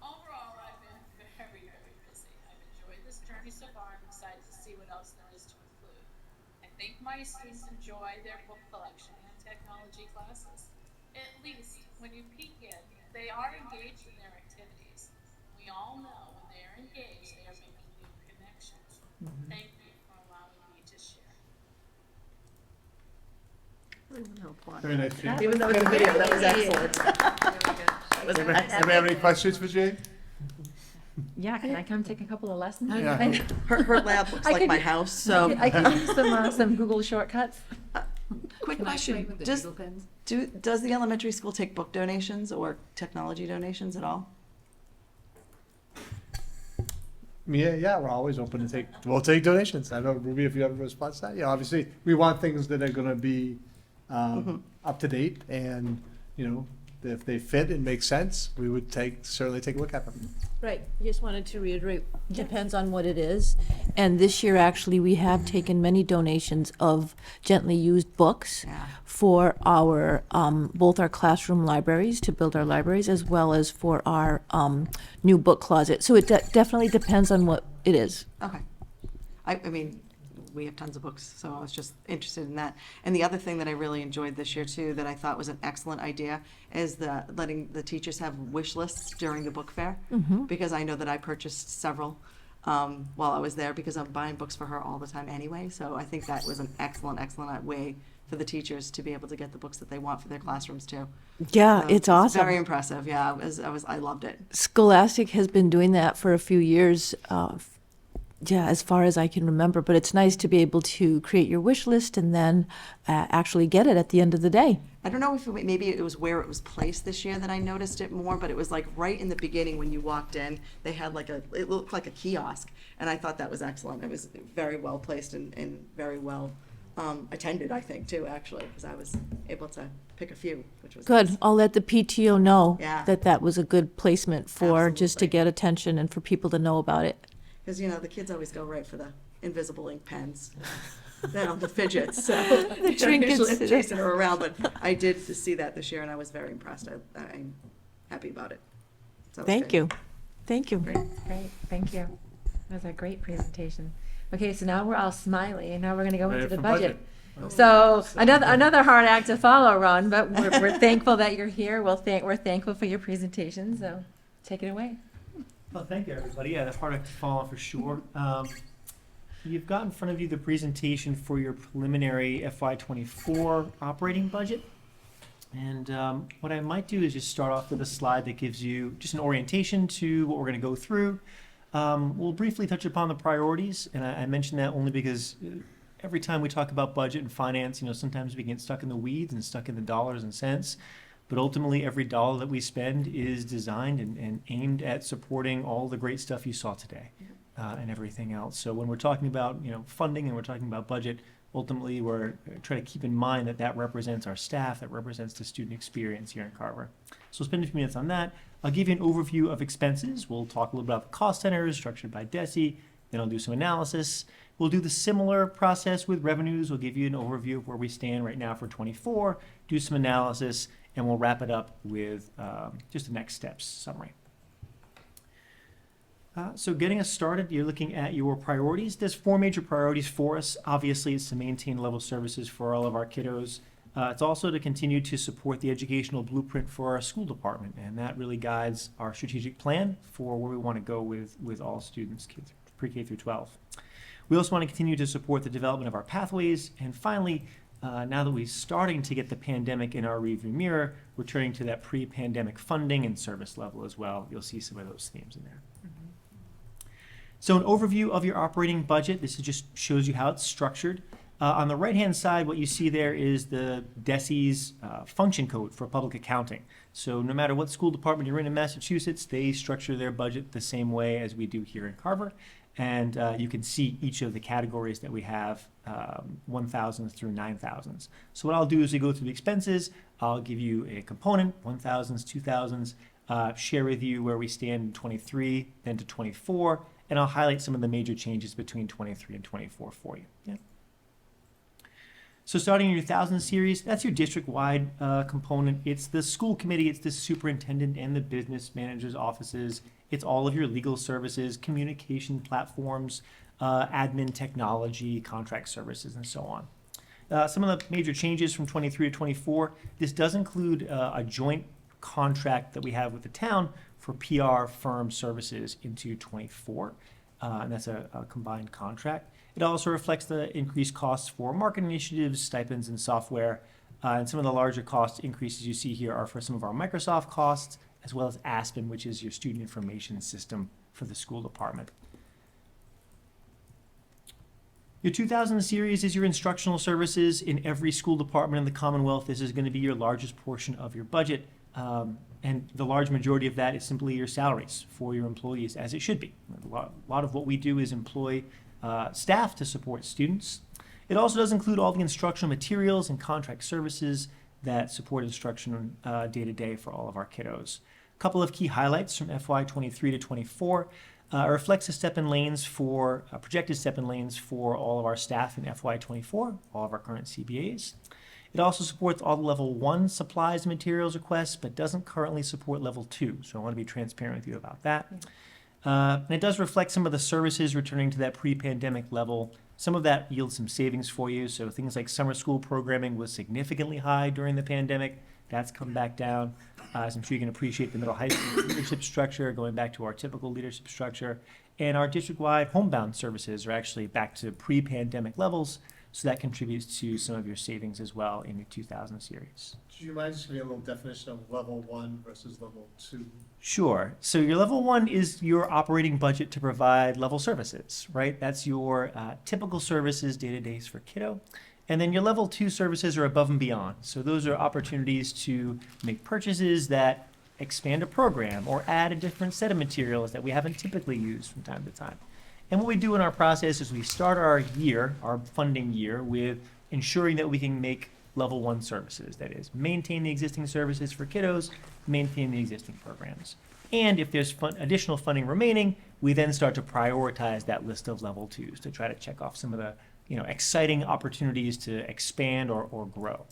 Overall, I've been very, very busy. I've enjoyed this journey so far. I'm excited to see what else there is to include. I think my students enjoy their book collection and technology classes. At least when you peek in, they are engaged in their activities. We we all know when they are engaged, they are making new connections. Thank you for allowing me to share. Very nice, Jane. Even though it's a video, that was excellent. That was Anybody have any questions for Jane? Yeah, can I come take a couple of lessons? Yeah. Her lab looks I like could- my house, so. I can use some Google shortcuts. Quick question, does the elementary school take book donations or technology donations at all? Yeah, we're always open to we'll take donations. I don't know, Ruby, if you have a response to that. Yeah, obviously, we want things that are gonna be, up to date and, you know, if they fit and make sense, we would certainly take a look at them. Right, just wanted to reiterate, depends on what it is. And this year, actually, we have taken many donations of gently used books for our, both our classroom libraries, to build our libraries, as well as for our new book closet. So it definitely depends on what it is. Okay. I mean, we have tons of books, so I was just interested in that. And the other thing that I really enjoyed this year too, that I thought was an excellent idea, is letting the teachers have wish lists during the book fair. Because I know that I purchased several while I was there, because I'm buying books for her all the time anyway. So I think that was an excellent way for the teachers to be able to get the books that they want for their classrooms too. Yeah, So it's awesome. Very impressive. Yeah, I loved it. Scholastic has been doing that for a few years, as far as I can remember. But it's nice to be able to create your wish list and then actually get it at the end of the day. I don't know if maybe it was where it was placed this year that I noticed it more, but it was like right in the beginning when you walked in, they had it looked like a kiosk, and I thought that was excellent. It was very well placed and very well attended, I think, too, actually, because I was able to pick a few, which was Good. nice. I'll let the PTO know Yeah. that was a good placement for just to get attention and for people to know about it. Because, you know, the kids always go right for the invisible ink pens. Then the fidgets. So The trinkets. usually chasing her around, but I did see that this year, and I was very impressed. I'm happy about it. So Thank you. Thank you. Great, thank you. That was a great presentation. Okay, so now we're all smiley, and now we're gonna go Ready into the for budget. budget. So another hard act to follow, Ron, but we're thankful that you're here. We're thankful for your presentation, so take it away. Well, thank you, everybody. Yeah, that's hard to follow for sure. You've got in front of you the presentation for your preliminary FY24 operating budget. And what I might do is just start off with a slide that gives you just an orientation to what we're going to go through. We'll briefly touch upon the priorities, and I mention that only because every time we talk about budget and finance, you know, sometimes we get stuck in the weeds and stuck in the dollars and cents. But ultimately, every dollar that we spend is designed and aimed at supporting all the great stuff you saw today, and everything else. So when we're talking about, you know, funding and we're talking about budget, ultimately we're trying to keep in mind that represents our staff, that represents the student experience here in Carver. So we'll spend a few minutes on that. I'll give you an overview of expenses. We'll talk a little bit about the cost centers structured by DESE. Then I'll do some analysis. We'll do the similar process with revenues. We'll give you an overview of where we stand right now for 24, do some analysis, and we'll wrap it up with just the next steps summary. So getting us started, you're looking at your priorities. There's 4 major priorities for us. Obviously, it's to maintain level services for all of our kiddos. It's also to continue to support the educational blueprint for our school department, and that really guides our strategic plan for where we want to go with all students, kids pre-K through 12. We also want to continue to support the development of our pathways, and finally, now that we're starting to get the pandemic in our rearview mirror, returning to that pre-pandemic funding and service level as well. You'll see some of those themes in there. So an overview of your operating budget. This just shows you how it's structured. On the right-hand side, what you see there is the DESE's function code for public accounting. So no matter what school department you're in Massachusetts, they structure their budget the same way as we do here in Carver. And you can see each of the categories that we have, 1,000s through 9,000s. So what I'll do is we go through the expenses. I'll give you a component, 1,000s, 2,000s, share with you where we stand in 23, then to 24, and I'll highlight some of the major changes between 23 and 24 for you. Yeah. So starting in your 1,000 series, that's your district-wide component. It's the school committee, it's the superintendent and the business manager's offices. It's all of your legal services, communication platforms, admin technology, contract services, and so on. Some of the major changes from 23 to 24, this does include a joint contract that we have with the town for PR firm services into 24, and that's a combined contract. It also reflects the increased costs for market initiatives, stipends, and software. And some of the larger cost increases you see here are for some of our Microsoft costs, as well as Aspen, which is your student information system for the school department. Your 2000 series is your instructional services in every school department in the Commonwealth. This is going to be your largest portion of your budget. And the large majority of that is simply your salaries for your employees, as it should be. A lot of what we do is employ staff to support students. It also does include all the instructional materials and contract services that support instruction day to day for all of our kiddos. A couple of key highlights from FY23 to 24 reflects the step-in lanes for projected step-in lanes for all of our staff in FY24, all of our current CBAs. It also supports all the level 1 supplies and materials requests, but doesn't currently support level 2. So I want to be transparent with you about that. And it does reflect some of the services returning to that pre-pandemic level. Some of that yields some savings for you. So things like summer school programming was significantly high during the pandemic. That's come back down. As I'm sure you can appreciate, the middle high school leadership structure, going back to our typical leadership structure. And our district-wide homebound services are actually back to pre-pandemic levels. So that contributes to some of your savings as well in your 2000 series. Do you mind just giving me a little definition of level 1 versus level 2? Sure. So your level 1 is your operating budget to provide level services, right? That's your typical services, day-to-days for kiddo. And then your level 2 services are above and beyond. So those are opportunities to make purchases that expand a program or add a different set of materials that we haven't typically used from time to time. And what we do in our process is we start our year, our funding year, with ensuring that we can make level 1 services. That is, maintain the existing services for kiddos, maintain the existing programs. And if there's additional funding remaining, we then start to prioritize that list of level 2s to try to check off some of the exciting opportunities to expand or grow.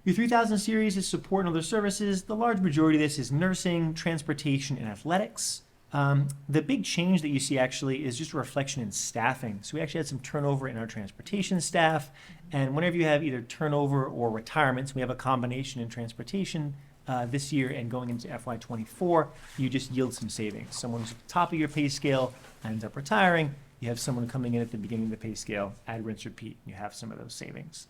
Your 3000 series is support and other services. The large majority of this is nursing, transportation, and athletics. The big change that you see actually is just a reflection in staffing. So we actually had some turnover in our transportation staff. And whenever you have either turnover or retirements, we have a combination in transportation this year and going into FY24, you just yield some savings. Someone who's at the top of your pay scale ends up retiring. You have someone coming in at the beginning of the pay scale, add, rinse, repeat, and you have some of those savings.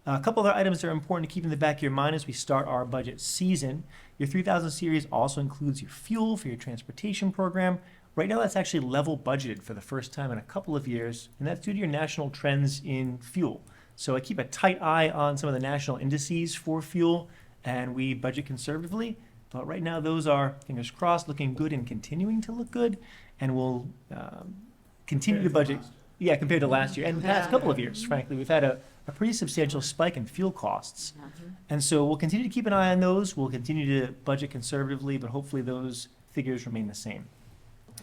A couple other items that are important to keep in the back of your mind as we start our budget season. Your 3000 series also includes your fuel for your transportation program. Right now that's actually level budgeted for the first time in a couple of years, and that's due to your national trends in fuel. So I keep a tight eye on some of the national indices for fuel, and we budget conservatively. But right now those are, fingers crossed, looking good and continuing to look good, and we'll continue to budget. Yeah, compared to last year and the past couple of years, frankly. We've had a pretty substantial spike in fuel costs. And so we'll continue to keep an eye on those. We'll continue to budget conservatively, but hopefully those figures remain the same.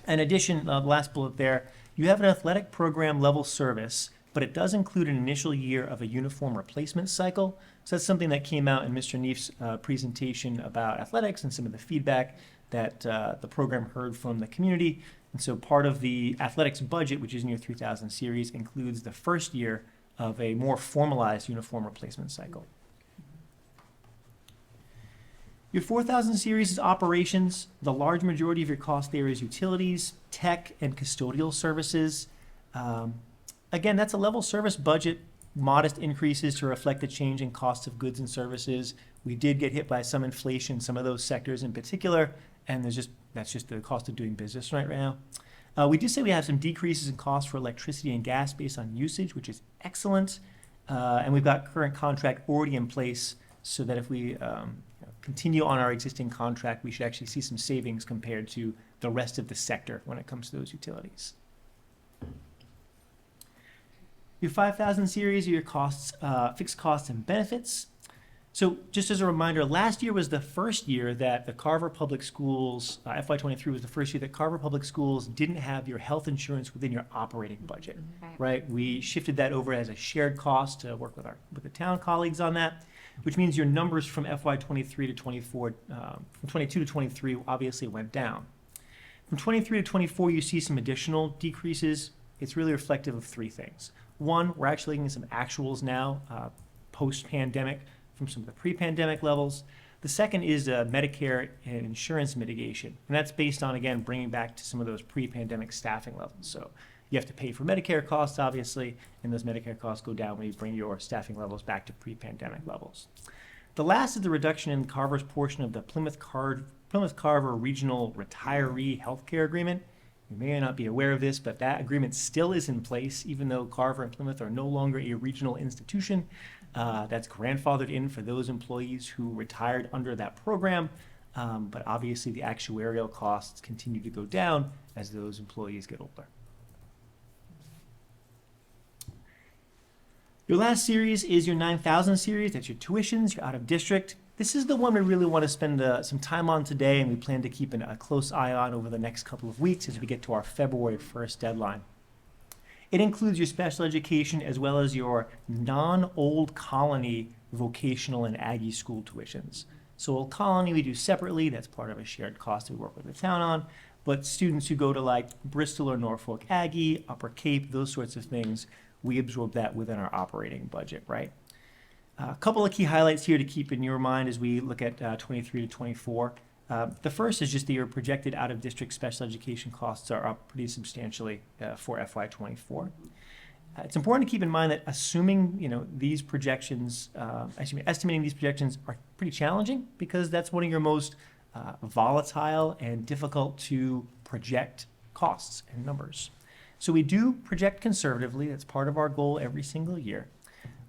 In addition, the last bullet there, you have an athletic program level service, but it does include an initial year of a uniform replacement cycle. So that's something that came out in Mr. Neef's presentation about athletics and some of the feedback that the program heard from the community. And so part of the athletics budget, which is in your 3000 series, includes the first year of a more formalized uniform replacement cycle. Your 4000 series is operations. The large majority of your cost there is utilities, tech, and custodial services. Again, that's a level service budget, modest increases to reflect the change in cost of goods and services. We did get hit by some inflation, some of those sectors in particular, and that's just the cost of doing business right now. We did say we have some decreases in costs for electricity and gas based on usage, which is excellent. And we've got current contract already in place so that if we continue on our existing contract, we should actually see some savings compared to the rest of the sector when it comes to those utilities. Your 5000 series are your costs, fixed costs and benefits. So just as a reminder, last year was the first year that the Carver Public Schools, FY23 was the first year that Carver Public Schools didn't have your health insurance within your operating budget, right? We shifted that over as a shared cost to work with the town colleagues on that, which means your numbers from FY23 to 24, from 22 to 23 obviously went down. From 23 to 24, you see some additional decreases. It's really reflective of three things. One, we're actually getting some actuals now, post-pandemic from some of the pre-pandemic levels. The second is Medicare and insurance mitigation, and that's based on, again, bringing back to some of those pre-pandemic staffing levels. So you have to pay for Medicare costs, obviously, and those Medicare costs go down when you bring your staffing levels back to pre-pandemic levels. The last is the reduction in Carver's portion of the Plymouth Carver Regional Retiree Healthcare Agreement. You may not be aware of this, but that agreement still is in place, even though Carver and Plymouth are no longer a regional institution. That's grandfathered in for those employees who retired under that program. But obviously the actuarial costs continue to go down as those employees get older. Your last series is your 9,000 series. That's your tuitions, your out of district. This is the one we really want to spend some time on today, and we plan to keep a close eye on over the next couple of weeks as we get to our February 1st deadline. It includes your special education as well as your non-Old Colony vocational and Aggie school tuitions. So Old Colony we do separately. That's part of a shared cost we work with the town on. But students who go to like Bristol or Norfolk Aggie, Upper Cape, those sorts of things, we absorb that within our operating budget, right? A couple of key highlights here to keep in your mind as we look at 23 to 24. The first is just that your projected out-of-district special education costs are up pretty substantially for FY24. It's important to keep in mind that estimating these projections are pretty challenging because that's one of your most volatile and difficult to project costs and numbers. So we do project conservatively. That's part of our goal every single year.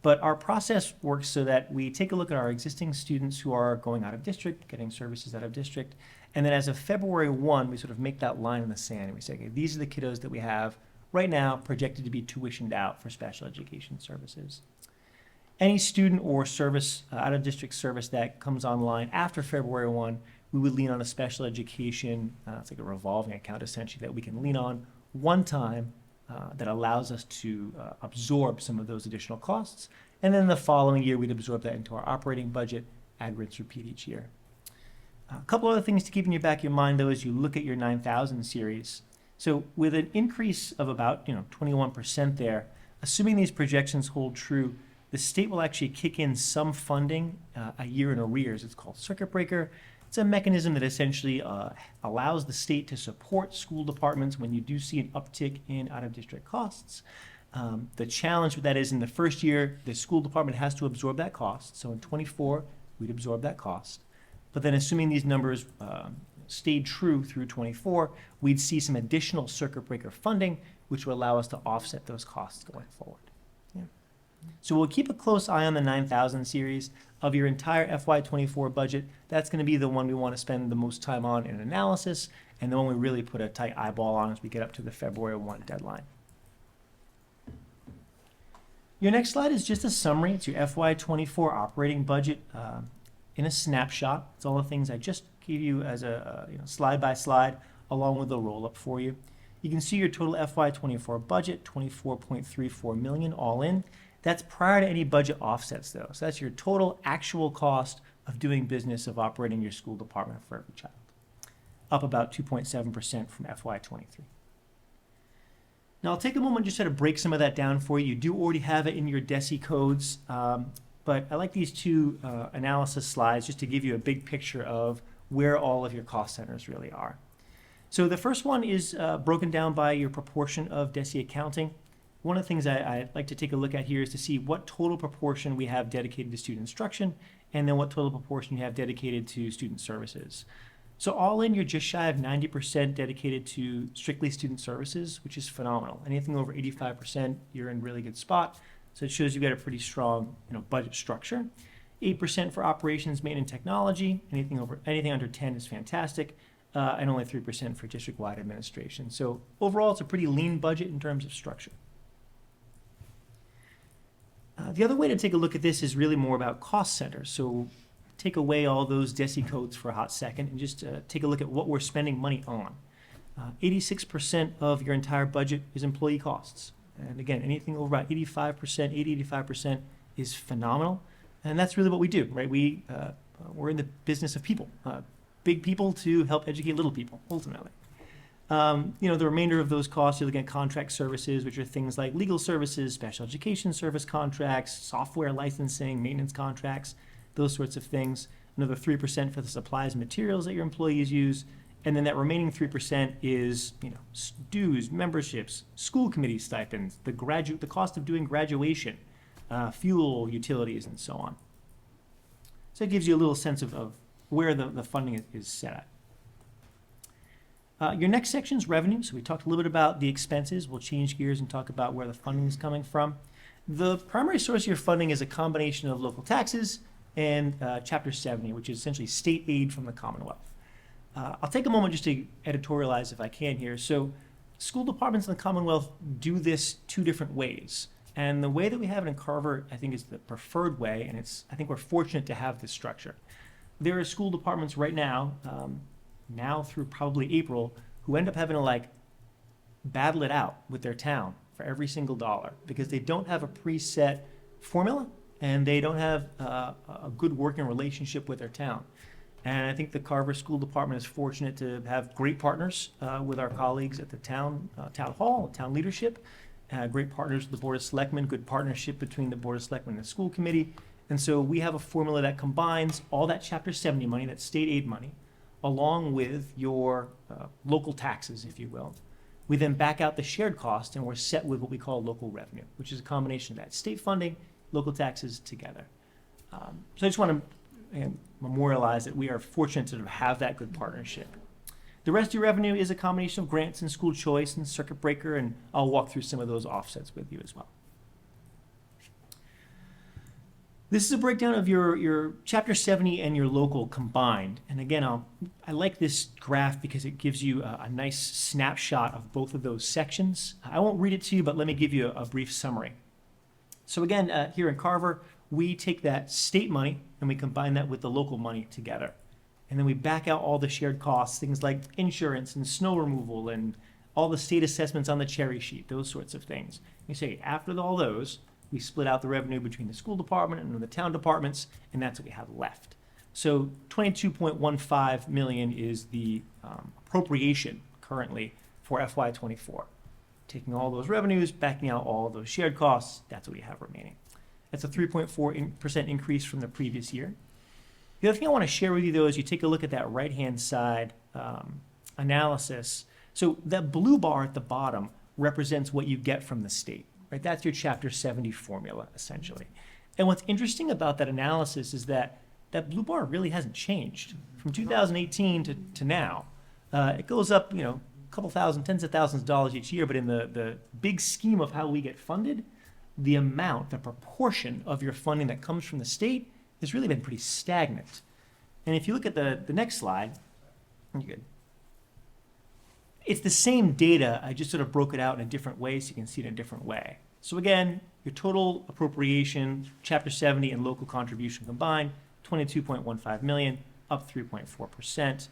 But our process works so that we take a look at our existing students who are going out of district, getting services out of district, and then as of February 1, we sort of make that line in the sand and we say, okay, these are the kiddos that we have right now projected to be tuitioned out for special education services. Any student or service, out of district service that comes online after February 1, we would lean on a special education, it's like a revolving account essentially that we can lean on one time that allows us to absorb some of those additional costs. And then the following year, we'd absorb that into our operating budget, add, rinse, repeat each year. A couple other things to keep in your back of your mind, though, as you look at your 9,000 series. So with an increase of about 21% there, assuming these projections hold true, the state will actually kick in some funding a year in arrears. It's called circuit breaker. It's a mechanism that essentially allows the state to support school departments when you do see an uptick in out-of-district costs. The challenge with that is in the first year, the school department has to absorb that cost. So in 24, we'd absorb that cost. But then assuming these numbers stayed true through 24, we'd see some additional circuit breaker funding, which will allow us to offset those costs going forward. Yeah. So we'll keep a close eye on the 9,000 series. Of your entire FY24 budget, that's going to be the one we want to spend the most time on in analysis, and the one we really put a tight eyeball on as we get up to the February 1 deadline. Your next slide is just a summary. It's your FY24 operating budget in a snapshot. It's all the things I just gave you as a slide by slide, along with the roll-up for you. You can see your total FY24 budget, $24.34 million all in. That's prior to any budget offsets, though. So that's your total actual cost of doing business of operating your school department for every child, up about 2.7% from FY23. Now, I'll take a moment just to break some of that down for you. You do already have it in your DESI codes, but I like these two analysis slides just to give you a big picture of where all of your cost centers really are. So the first one is broken down by your proportion of DESI accounting. One of the things I'd like to take a look at here is to see what total proportion we have dedicated to student instruction, and then what total proportion you have dedicated to student services. So all in, you're just shy of 90% dedicated to strictly student services, which is phenomenal. Anything over 85%, you're in really good spot. So it shows you've got a pretty strong budget structure. 8% for operations, maintenance, technology. Anything under 10 is fantastic. And only 3% for district-wide administration. So overall, it's a pretty lean budget in terms of structure. The other way to take a look at this is really more about cost centers. So take away all those DESI codes for a hot second and just take a look at what we're spending money on. 86% of your entire budget is employee costs. And again, anything over about 85% is phenomenal. And that's really what we do, right? We're in the business of people, big people to help educate little people, ultimately. The remainder of those costs, you're looking at contract services, which are things like legal services, special education service contracts, software licensing, maintenance contracts, those sorts of things. Another 3% for the supplies and materials that your employees use. And then that remaining 3% is, dues, memberships, school committee stipends, the cost of doing graduation, fuel, utilities, and so on. So it gives you a little sense of where the funding is set at. Your next section is revenue. So we talked a little bit about the expenses. We'll change gears and talk about where the funding is coming from. The primary source of your funding is a combination of local taxes and Chapter 70, which is essentially state aid from the Commonwealth. I'll take a moment just to editorialize if I can here. So school departments in the Commonwealth do this two different ways. And the way that we have it in Carver, I think, is the preferred way, and I think we're fortunate to have this structure. There are school departments right now, now through probably April, who end up having to battle it out with their town for every single dollar because they don't have a preset formula and they don't have a good working relationship with their town. And I think the Carver School Department is fortunate to have great partners with our colleagues at the town hall, town leadership, great partners with the Board of Selectmen, good partnership between the Board of Selectmen and the school committee. And so we have a formula that combines all that Chapter 70 money, that state aid money, along with your local taxes, if you will. We then back out the shared cost and we're set with what we call local revenue, which is a combination of that state funding, local taxes together. So I just want to memorialize that we are fortunate to have that good partnership. The rest of your revenue is a combination of grants and school choice and circuit breaker, and I'll walk through some of those offsets with you as well. This is a breakdown of your Chapter 70 and your local combined. And again, I like this graph because it gives you a nice snapshot of both of those sections. I won't read it to you, but let me give you a brief summary. So again, here in Carver, we take that state money and we combine that with the local money together. And then we back out all the shared costs, things like insurance and snow removal and all the state assessments on the cherry sheet, those sorts of things. You say, after all those, we split out the revenue between the school department and the town departments, and that's what we have left. So $22.15 million is the appropriation currently for FY24. Taking all those revenues, backing out all those shared costs, that's what we have remaining. That's a 3.4% increase from the previous year. The other thing I want to share with you, though, is you take a look at that right-hand side analysis. So that blue bar at the bottom represents what you get from the state. Right, that's your Chapter 70 formula, essentially. And what's interesting about that analysis is that that blue bar really hasn't changed from 2018 to now. It goes up, a couple thousand, tens of thousands of dollars each year, but in the big scheme of how we get funded, the amount, the proportion of your funding that comes from the state has really been pretty stagnant. And if you look at the next slide, you're good. It's the same data, I just sort of broke it out in a different way so you can see it in a different way. So again, your total appropriation, Chapter 70 and local contribution combined, $22.15 million, up 3.4%.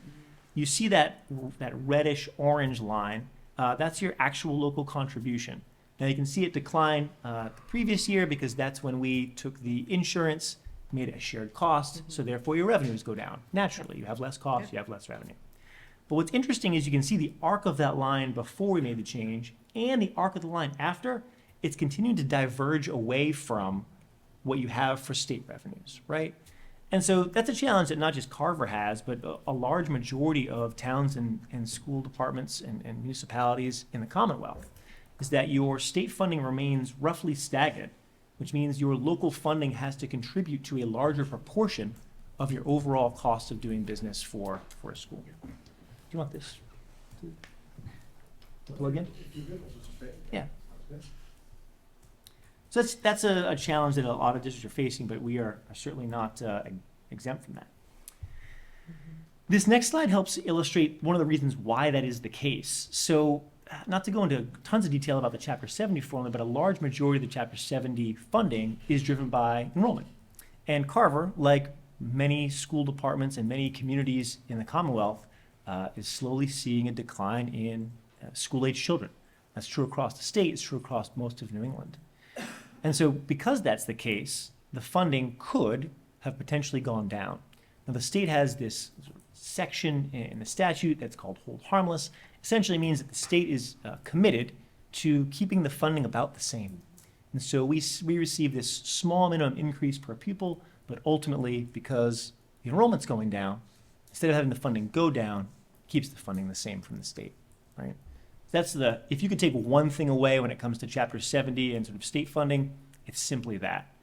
You see that reddish orange line, that's your actual local contribution. Now you can see it decline the previous year because that's when we took the insurance, made it a shared cost, so therefore your revenues go down. Naturally, you have less costs, you have less revenue. But what's interesting is you can see the arc of that line before we made the change and the arc of the line after. It's continuing to diverge away from what you have for state revenues, right? And so that's a challenge that not just Carver has, but a large majority of towns and school departments and municipalities in the Commonwealth, is that your state funding remains roughly stagnant, which means your local funding has to contribute to a larger proportion of your overall cost of doing business for a school. Do you want this to plug in? Yeah. So that's a challenge that a lot of districts are facing, but we are certainly not exempt from that. This next slide helps illustrate one of the reasons why that is the case. So not to go into tons of detail about the Chapter 70 formula, but a large majority of the Chapter 70 funding is driven by enrollment. And Carver, like many school departments and many communities in the Commonwealth, is slowly seeing a decline in school-age children. That's true across the state. It's true across most of New England. And so because that's the case, the funding could have potentially gone down. Now, the state has this section in the statute that's called hold harmless. essentially means that the state is committed to keeping the funding about the same. And so we receive this small minimum increase per pupil, but ultimately, because the enrollment's going down, instead of having the funding go down, it keeps the funding the same from the state, right? If you could take one thing away when it comes to Chapter 70 and sort of state funding, it's simply that.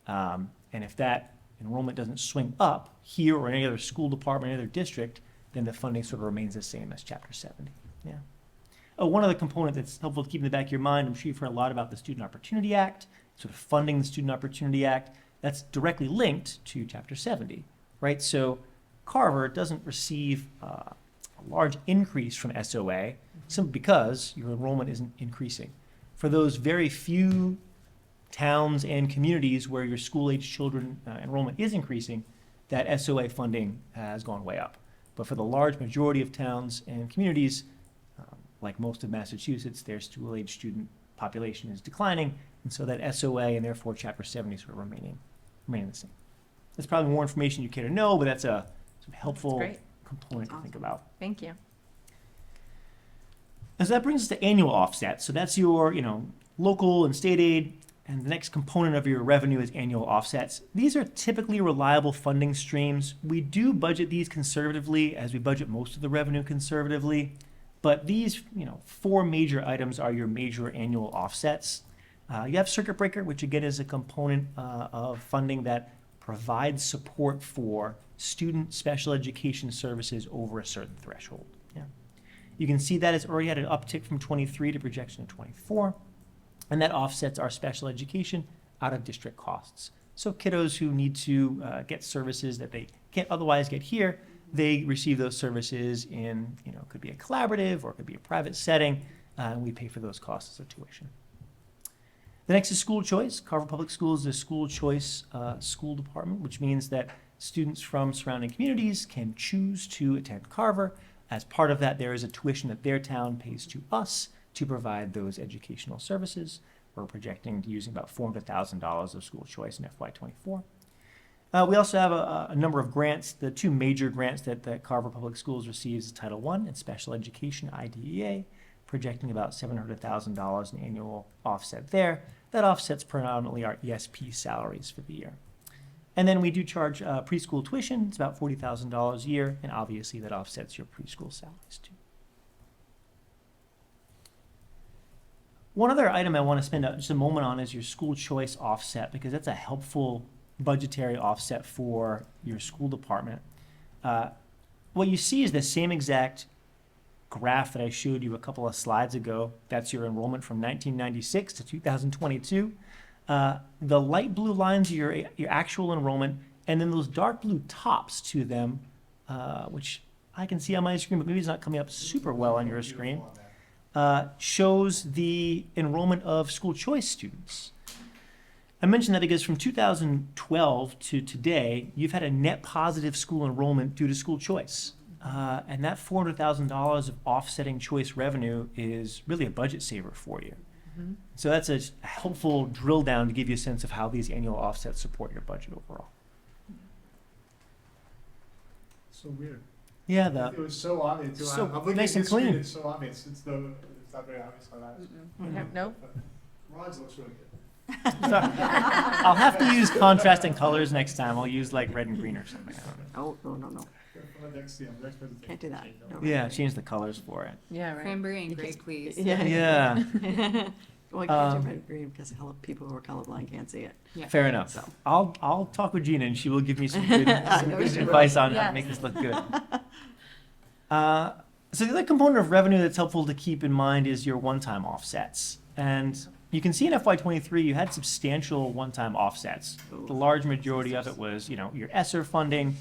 And if that enrollment doesn't swing up here or any other school department, any other district, then the funding sort of remains the same as Chapter 70. Yeah. Oh, one other component that's helpful to keep in the back of your mind, I'm sure you've heard a lot about the Student Opportunity Act, sort of funding the Student Opportunity Act. That's directly linked to Chapter 70, right? So Carver doesn't receive a large increase from SOA simply because your enrollment isn't increasing. For those very few towns and communities where your school-age children enrollment is increasing, that SOA funding has gone way up. But for the large majority of towns and communities, like most of Massachusetts, their school-age student population is declining, and so that SOA and therefore Chapter 70 sort of remaining the same. That's probably more information you care to know, but that's a sort of helpful component to think about. Thank you. And so that brings us to annual offsets. So that's your, local and state aid, and the next component of your revenue is annual offsets. These are typically reliable funding streams. We do budget these conservatively, as we budget most of the revenue conservatively. But these, 4 major items are your major annual offsets. You have circuit breaker, which again is a component of funding that provides support for student special education services over a certain threshold. Yeah. You can see that it's already had an uptick from 23 to projection of 24, and that offsets our special education out of district costs. So kiddos who need to get services that they can't otherwise get here, they receive those services in, it could be a collaborative or it could be a private setting, and we pay for those costs as a tuition. The next is school choice. Carver Public Schools is a school choice school department, which means that students from surrounding communities can choose to attend Carver. As part of that, there is a tuition that their town pays to us to provide those educational services. We're projecting to using about $400,000 of school choice in FY24. We also have a number of grants. The 2 major grants that Carver Public Schools receives is Title I and Special Education IDEA, projecting about $700,000 in annual offset there. That offsets predominantly our ESP salaries for the year. And then we do charge preschool tuition. It's about $40,000 a year, and obviously that offsets your preschool salaries too. One other item I want to spend just a moment on is your school choice offset, because that's a helpful budgetary offset for your school department. What you see is the same exact graph that I showed you a couple of slides ago. That's your enrollment from 1996 to 2022. The light blue lines are your actual enrollment, and then those dark blue tops to them, which I can see on my screen, but maybe it's not coming up super well on your screen, shows the enrollment of school choice students. I mention that because from 2012 to today, you've had a net positive school enrollment due to school choice. And that $400,000 of offsetting choice revenue is really a budget saver for you. Mm-hmm. So that's a helpful drill down to give you a sense of how these annual offsets support your budget overall. So weird. Yeah, it was so obvious. So I'm looking nice at and this screen, clean. It's so obvious. It's not very obvious on that. Mm-hmm. No. Ron's looks really good. So, I'll have to use contrasting colors next time. I'll use like red and green or something. I don't know. Oh, no. Can't do that. No. Yeah, change the colors for it. Yeah, right. Cranberry and grape, please. Yeah. Well, I can't do red and green because people who are colorblind can't see it. Yeah. Fair enough. So. I'll talk with Gina and she will give me some good advice on how to make this look good. So the other component of revenue that's helpful to keep in mind is your one-time offsets. And you can see in FY23 you had substantial one-time offsets. The large majority of it was, your ESSER funding,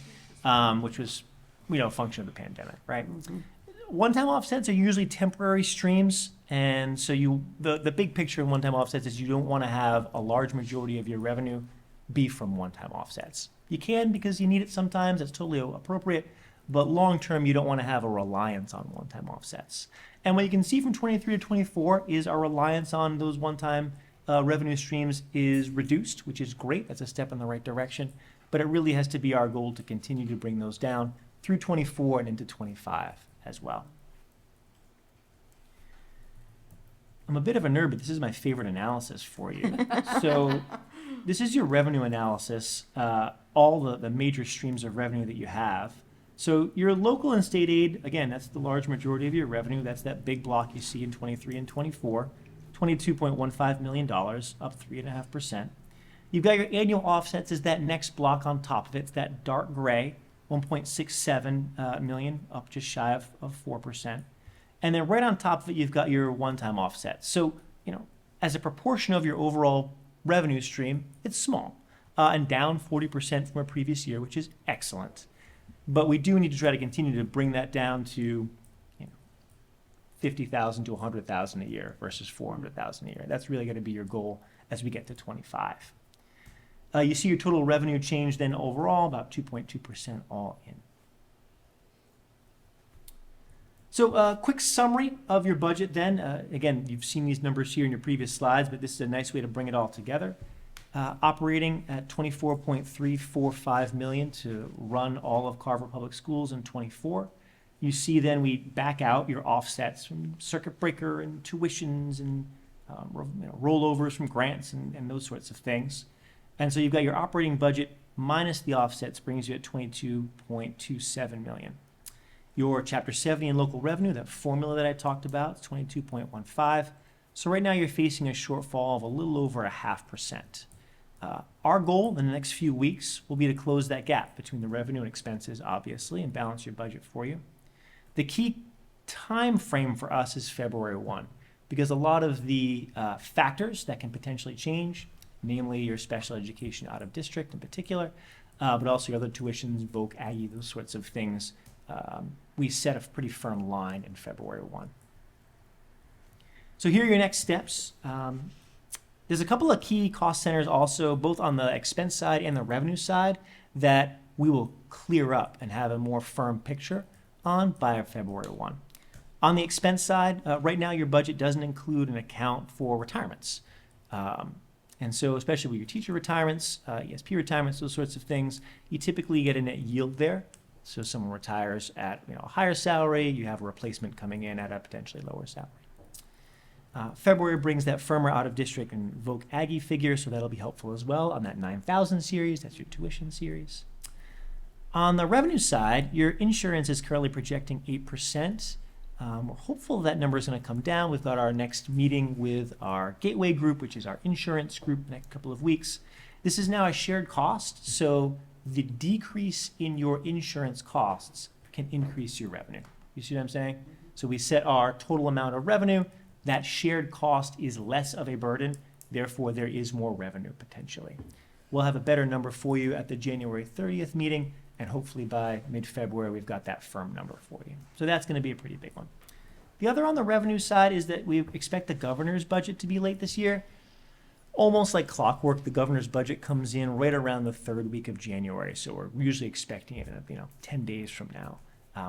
which was, a function of the pandemic, right? Mm-hmm. One-time offsets are usually temporary streams, and so the big picture in one-time offsets is you don't want to have a large majority of your revenue be from one-time offsets. You can because you need it sometimes, that's totally appropriate, but long-term you don't want to have a reliance on one-time offsets. And what you can see from 23 to 24 is our reliance on those one-time revenue streams is reduced, which is great, that's a step in the right direction, but it really has to be our goal to continue to bring those down through 24 and into 25 as well. I'm a bit of a nerd, but this is my favorite analysis for you. So this is your revenue analysis, all the major streams of revenue that you have. So your local and state aid, again, that's the large majority of your revenue. That's that big block you see in 23 and 24, $22.15 million, up 3.5%. You've got your annual offsets is that next block on top of it. It's that dark gray, 1.67 million, up just shy of 4%. And then right on top of it, you've got your one-time offsets. So, as a proportion of your overall revenue stream, it's small and down 40% from a previous year, which is excellent. But we do need to try to continue to bring that down to 50,000 to 100,000 a year versus 400,000 a year. That's really going to be your goal as we get to 25. You see your total revenue change then overall, about 2.2% all in. So a quick summary of your budget then. Again, you've seen these numbers here in your previous slides, but this is a nice way to bring it all together. Operating at $24.345 million to run all of Carver Public Schools in 24. You see then we back out your offsets from circuit breaker and tuitions and rollovers from grants and those sorts of things. And so you've got your operating budget minus the offsets brings you at $22.27 million. Your Chapter 70 and local revenue, that formula that I talked about, is 22.15. So right now you're facing a shortfall of a little over 0.5%. Our goal in the next few weeks will be to close that gap between the revenue and expenses, obviously, and balance your budget for you. The key time frame for us is February 1, because a lot of the factors that can potentially change, namely your special education out of district in particular, but also your other tuitions, Voc, Aggie, those sorts of things, we set a pretty firm line in February 1. So here are your next steps. There's a couple of key cost centers also, both on the expense side and the revenue side, that we will clear up and have a more firm picture on by February 1. On the expense side, right now your budget doesn't include an account for retirements. And so especially with your teacher retirements, ESP retirements, those sorts of things, you typically get a net yield there. So someone retires at a higher salary, you have a replacement coming in at a potentially lower salary. February brings that firmer out of district and Voc Aggie figure, so that'll be helpful as well on that 9,000 series, that's your tuition series. On the revenue side, your insurance is currently projecting 8%. We're hopeful that number is going to come down. We've got our next meeting with our Gateway group, which is our insurance group, the next couple of weeks. This is now a shared cost, so the decrease in your insurance costs can increase your revenue. You see what I'm saying? So we set our total amount of revenue. That shared cost is less of a burden. Therefore, there is more revenue potentially. We'll have a better number for you at the January 30th meeting, and hopefully by mid-February, we've got that firm number for you. So that's going to be a pretty big one. The other on the revenue side is that we expect the governor's budget to be late this year. Almost like clockwork, the governor's budget comes in right around the third week of January. So we're usually expecting it, 10 days from now.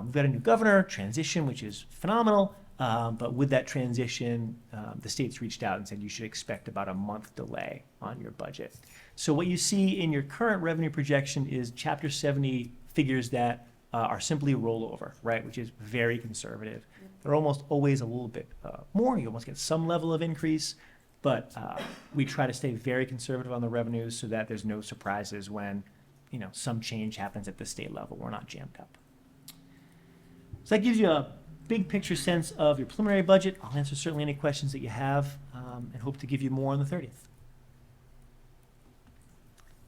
We've got a new governor transition, which is phenomenal. But with that transition, the state's reached out and said you should expect about a month delay on your budget. So what you see in your current revenue projection is Chapter 70 figures that are simply rollover, right, which is very conservative. They're almost always a little bit more. You almost get some level of increase, but we try to stay very conservative on the revenues so that there's no surprises when some change happens at the state level. We're not jammed up. So that gives you a big picture sense of your preliminary budget. I'll answer certainly any questions that you have and hope to give you more on the 30th.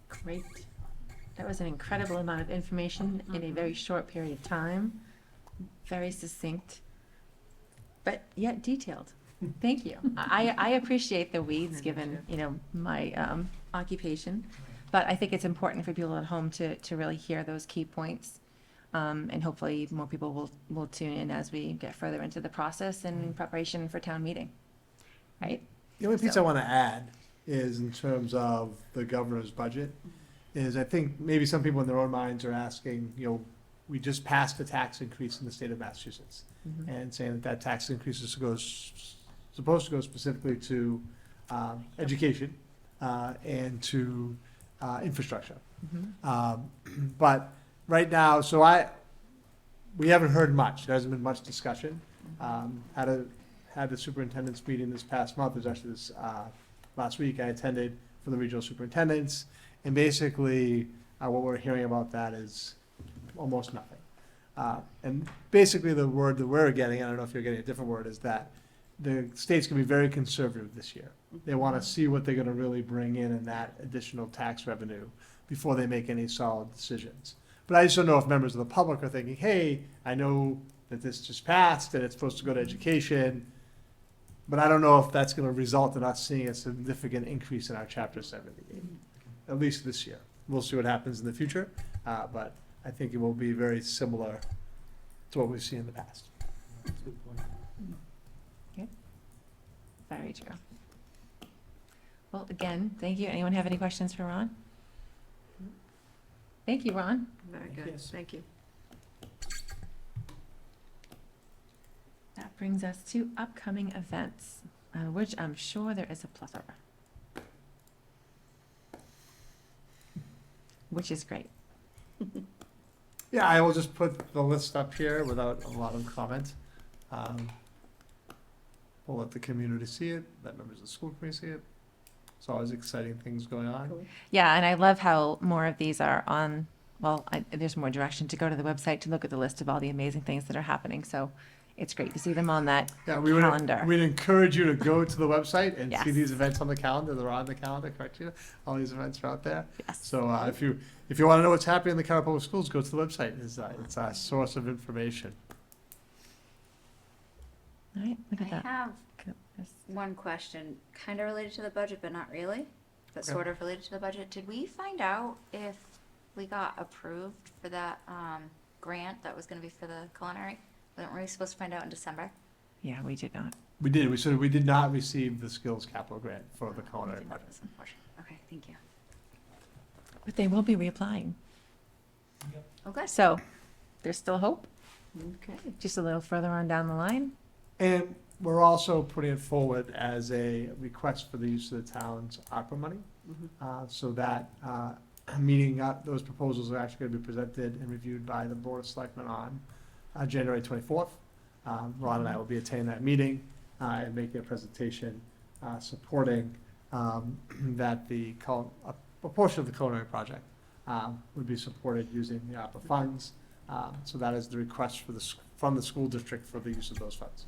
Great. That was an incredible amount of information in a very short period of time. Very succinct, but yet detailed. Thank you. I appreciate the weeds given, my occupation, but I think it's important for people at home to really hear those key points. And hopefully more people will tune in as we get further into the process in preparation for town meeting, right? The only piece I want to add is in terms of the governor's budget is I think maybe some people in their own minds are asking, we just passed a tax increase in the state of Massachusetts and saying that tax increase is supposed to go specifically to education and to infrastructure. But right now, we haven't heard much. There hasn't been much discussion. Had had the superintendent's meeting this past month. It was actually this last week. I attended for the regional superintendents, and basically what we're hearing about that is almost nothing. And basically the word that we're getting, I don't know if you're getting a different word, is that the state's gonna be very conservative this year. They wanna see what they're gonna really bring in that additional tax revenue before they make any solid decisions. But I just don't know if members of the public are thinking, hey, I know that this just passed and it's supposed to go to education, but I don't know if that's gonna result in us seeing a significant increase in our chapter 78, at least this year. We'll see what happens in the future, but I think it will be very similar to what we've seen in the past. Okay. Very true. Well, again, thank you. Anyone have any questions for Ron? Thank you, Ron. Very good, thank you. That brings us to upcoming events, which I'm sure there is a plethora. Which is great. Yeah, I will just put the list up here without a lot of comment. We'll let the community see it, let members of the school committee see it. It's always exciting things going on. Yeah, and I love how more of these are on, well, there's more direction to go to the website to look at the list of all the amazing things that are happening. So it's great to see them on that calendar. We'd encourage you to go to the website and see Yes. these events on the calendar. They're on the calendar, correct you? All these events are out there. Yes. So if you want to know what's happening in the Carver Public Schools, go to the website. It's a source of information. All right, look at that. I have Yes. one question, kind of related to the budget, but not really, but Okay. sort of related to the budget. Did we find out if we got approved for that grant that was going to be for the culinary? Weren't we supposed to find out in December? Yeah, we did not. We did. We did not receive the skills capital grant for the culinary project. That's unfortunate. Okay, thank you. But they will be reapplying. Okay. So there's still hope, Okay. just a little further on down the line. And we're also putting it forward as a request for the use of the town's ARPA money. So that those proposals are actually going to be presented and reviewed by the Board of Selectmen on January 24th. Ron and I will be attending that meeting and making a presentation supporting that a portion of the culinary project would be supported using the ARPA funds. So that is the request from the school district for the use of those funds.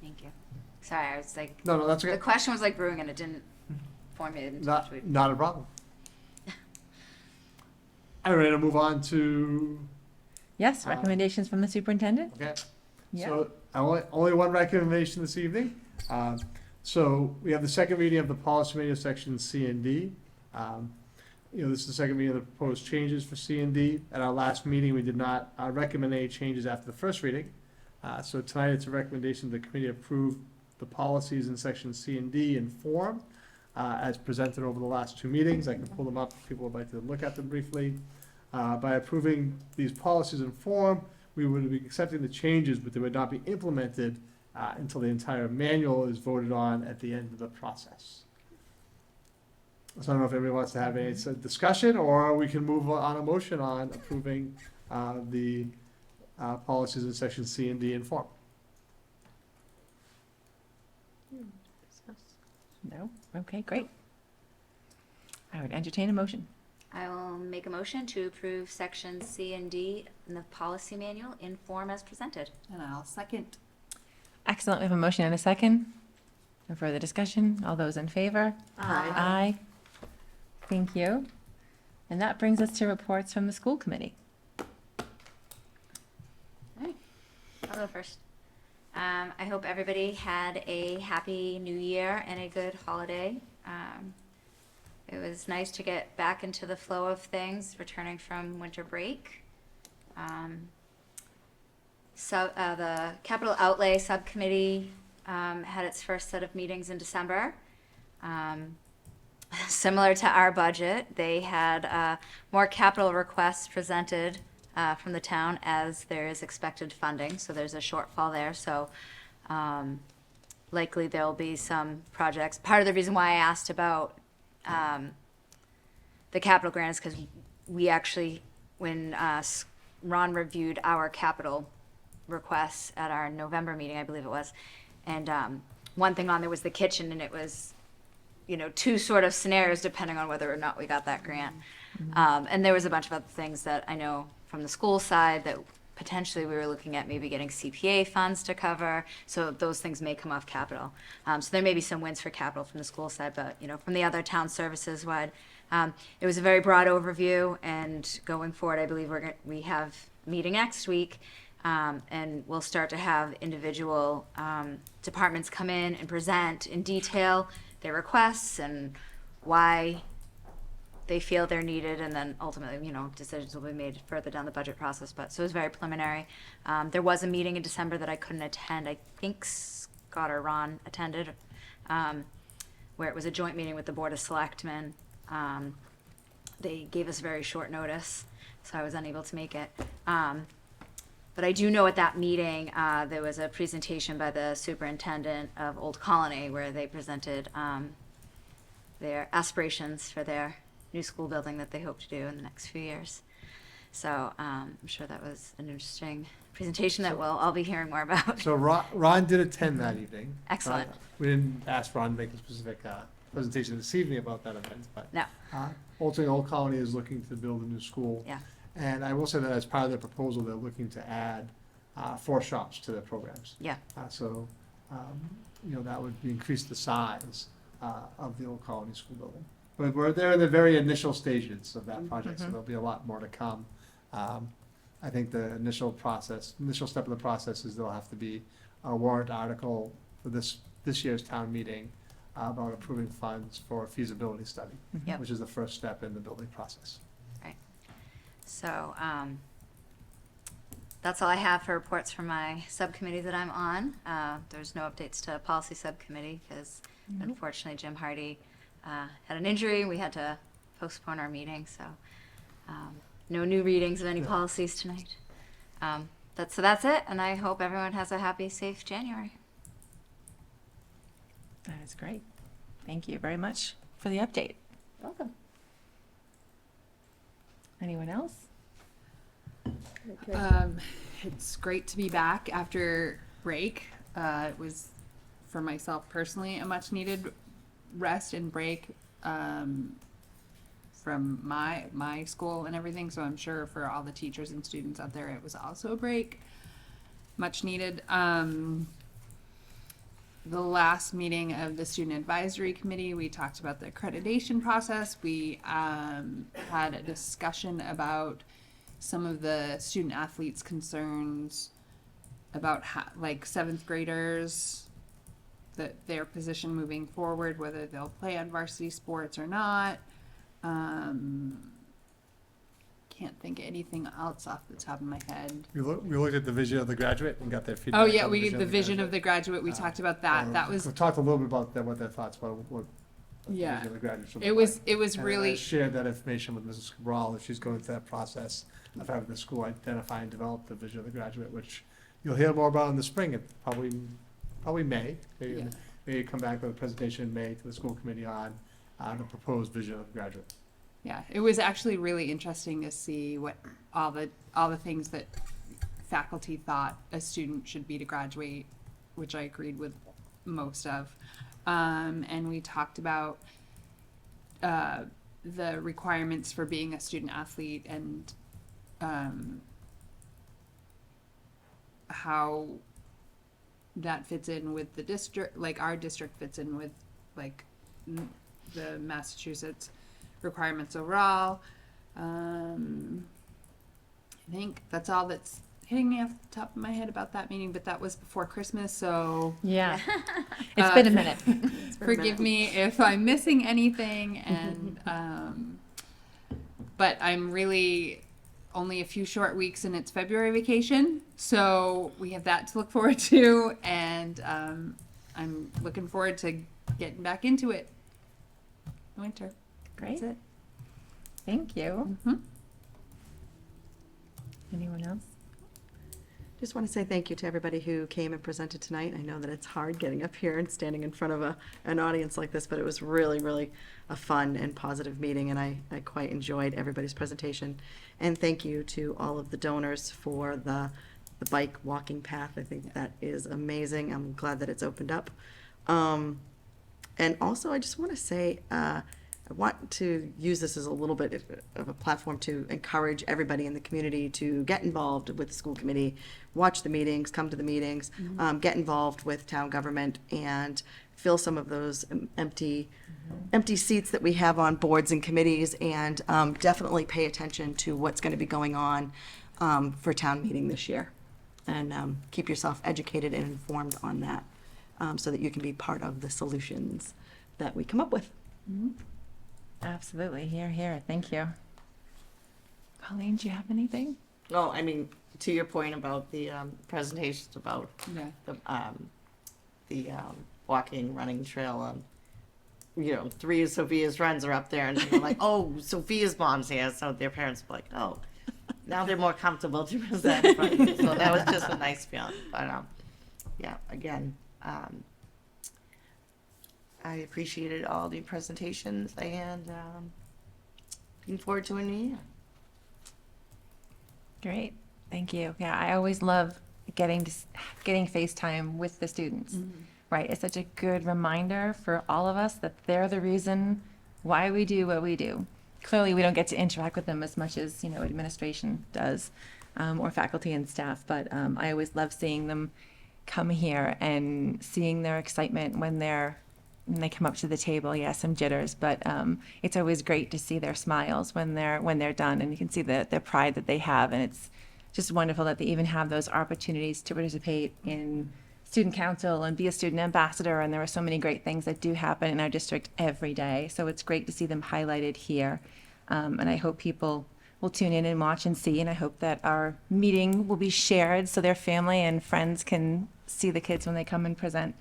Thank you. Sorry, I was like. No, that's okay. The question was like brewing and it didn't formulate into a tweet. Not a problem. All right, ready to move on to, Yes, recommendations from the superintendent? okay. Yeah. So only one recommendation this evening. So we have the second reading of the policy manual section C and D. This is the second reading of the proposed changes for C and D. At our last meeting, we did not recommend any changes after the first reading. So tonight, it's a recommendation the committee approve the policies in section C and D in form as presented over the last two meetings. I can pull them up if people would like to look at them briefly. By approving these policies in form, we would be accepting the changes, but they would not be implemented until the entire manual is voted on at the end of the process. So I don't know if anybody wants to have any discussion, or we can move on a motion on approving the policies in section C and D in form. No? Okay, great. I would entertain a motion. I will make a motion to approve section C and D in the policy manual in form as presented. And I'll second. Excellent. We have a motion and a second. No further discussion. All those in favor? Aye. Aye. Thank you. And that brings us to reports from the school committee. I'll go first. I hope everybody had a happy new year and a good holiday. It was nice to get back into the flow of things, returning from winter break. So the capital outlay subcommittee had its first set of meetings in December. Similar to our budget, they had more capital requests presented from the town as there is expected funding, so there's a shortfall there. So likely there'll be some projects. Part of the reason why I asked about the capital grant is because we actually, when Ron reviewed our capital requests at our November meeting, I believe it was, And one thing on there was the kitchen, and it was, two sort of scenarios depending on whether or not we got that grant. And there was a bunch of other things that I know from the school side that potentially we were looking at maybe getting CPA funds to cover. So those things may come off capital. So there may be some wins for capital from the school side, but from the other town services wide, it was a very broad overview. And going forward, I believe we have a meeting next week, and we'll start to have individual departments come in and present in detail their requests and why they feel they're needed, and then ultimately, decisions will be made further down the budget process. But so it was very preliminary. There was a meeting in December that I couldn't attend. I think Scott or Ron attended, where it was a joint meeting with the Board of Selectmen. They gave us very short notice, so I was unable to make it. But I do know at that meeting, there was a presentation by the superintendent of Old Colony where they presented their aspirations for their new school building that they hope to do in the next few years. So I'm sure that was an interesting presentation that we'll all be hearing more about. So Ron did attend that evening. Excellent. We didn't ask Ron to make a specific presentation this evening about that event, but No. ultimately, Old Colony is looking to build a new school. Yeah. And I will say that as part of their proposal, they're looking to add 4 shops to their programs. Yeah. So, that would increase the size of the Old Colony School building. But they're in the very initial stages of that project, so there'll be a lot more to come. I think the initial step of the process is there'll have to be a warrant article for this year's town meeting about approving funds for a feasibility study, Yep. which is the first step in the building process. Right. So that's all I have for reports from my subcommittee that I'm on. There's no updates to policy subcommittee because unfortunately Jim Hardy had an injury. We had to postpone our meeting, so no new readings of any policies tonight. So that's it, and I hope everyone has a happy, safe January. That is great. Thank you very much for the update. Welcome. Anyone else? It's great to be back after break. It was, for myself personally, a much needed rest and break from my school and everything. So I'm sure for all the teachers and students out there, it was also a break, much needed. The last meeting of the Student Advisory Committee, we talked about the accreditation process. We had a discussion about some of the student athletes' concerns about like 7th graders, that their position moving forward, whether they'll play on varsity sports or not. Can't think of anything else off the top of my head. We looked at the vision of the graduate and got their feedback. Oh yeah, on the vision of the graduate. We talked about that. That was. We talked a little bit about what their thoughts were. Yeah. The vision of the graduate should It look was. like. It was And really. I shared that information with Mrs. Cabral as she's going through that process of having the school identify and develop the vision of the graduate, which you'll hear more about in the spring. It probably May. Maybe come back with a presentation in May to the school committee on the proposed vision of the graduate. Yeah, it was actually really interesting to see what all the things that faculty thought a student should be to graduate, which I agreed with most of. And we talked about the requirements for being a student athlete and how that fits in with the district, like our district fits in with like the Massachusetts requirements overall. I think that's all that's hitting me off the top of my head about that meeting, but that was before Christmas, so Yeah. It's been a minute. Forgive me if I'm missing anything, and but I'm really only a few short weeks and it's February vacation, so we have that to look forward to, and I'm looking forward to getting back into it. Winter. Great. That's it. Thank you. Anyone else? Just want to say thank you to everybody who came and presented tonight. I know that it's hard getting up here and standing in front of an audience like this, but it was really, really a fun and positive meeting, and I quite enjoyed everybody's presentation. And thank you to all of the donors for the the bike walking path. I think that is amazing. I'm glad that it's opened up. And also, I just want to say, I want to use this as a little bit of a platform to encourage everybody in the community to get involved with the school committee, watch the meetings, come to the meetings, get involved with town government, and fill some of those empty seats that we have on boards and committees, and definitely pay attention to what's going to be going on for town meeting this year. And keep yourself educated and informed on that, so that you can be part of the solutions that we come up with. Absolutely. Here, here. Thank you. Colleen, do you have anything? No, I mean, to your point about the presentations about the walking, running trail, you know, 3 of Sophia's friends are up there and they're like, oh, Sophia's mom's here. So their parents were like, oh, now they're more comfortable to present in front of you. So that was just a nice feeling. But yeah, again, I appreciated all the presentations and looking forward to a new year. Great. Thank you. Yeah, I always love getting FaceTime with the students. Right? It's such a good reminder for all of us that they're the reason why we do what we do. Clearly, we don't get to interact with them as much as, you know, administration does, or faculty and staff, but I always love seeing them come here and seeing their excitement when they come up to the table. Yeah, some jitters, but it's always great to see their smiles when they're done, and you can see the pride that they have, and it's just wonderful that they even have those opportunities to participate in student council and be a student ambassador, and there are so many great things that do happen in our district every day, so it's great to see them highlighted here, and I hope people will tune in and watch and see, and I hope that our meeting will be shared so their family and friends can see the kids when they come and present,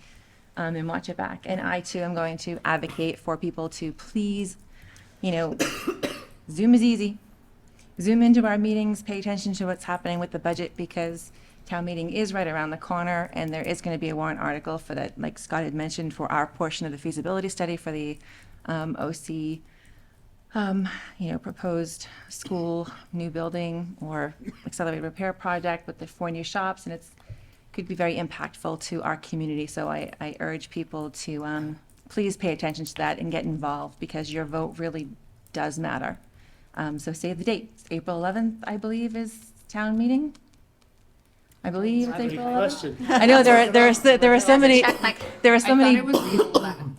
and watch it back. And I too am going to advocate for people to please, you know, Zoom is easy. Zoom into our meetings, pay attention to what's happening with the budget, because town meeting is right around the corner, and there is going to be a warrant article for that, like Scott had mentioned, for our portion of the feasibility study for the OC, you know, proposed school new building or accelerated repair project with the 4 new shops, and it's could be very impactful to our community. So I urge people to please pay attention to that and get involved, because your vote really does matter. So save the date. It's April 11th, I believe, is town meeting. I believe it's April 11th. I know there are so many. There are so many.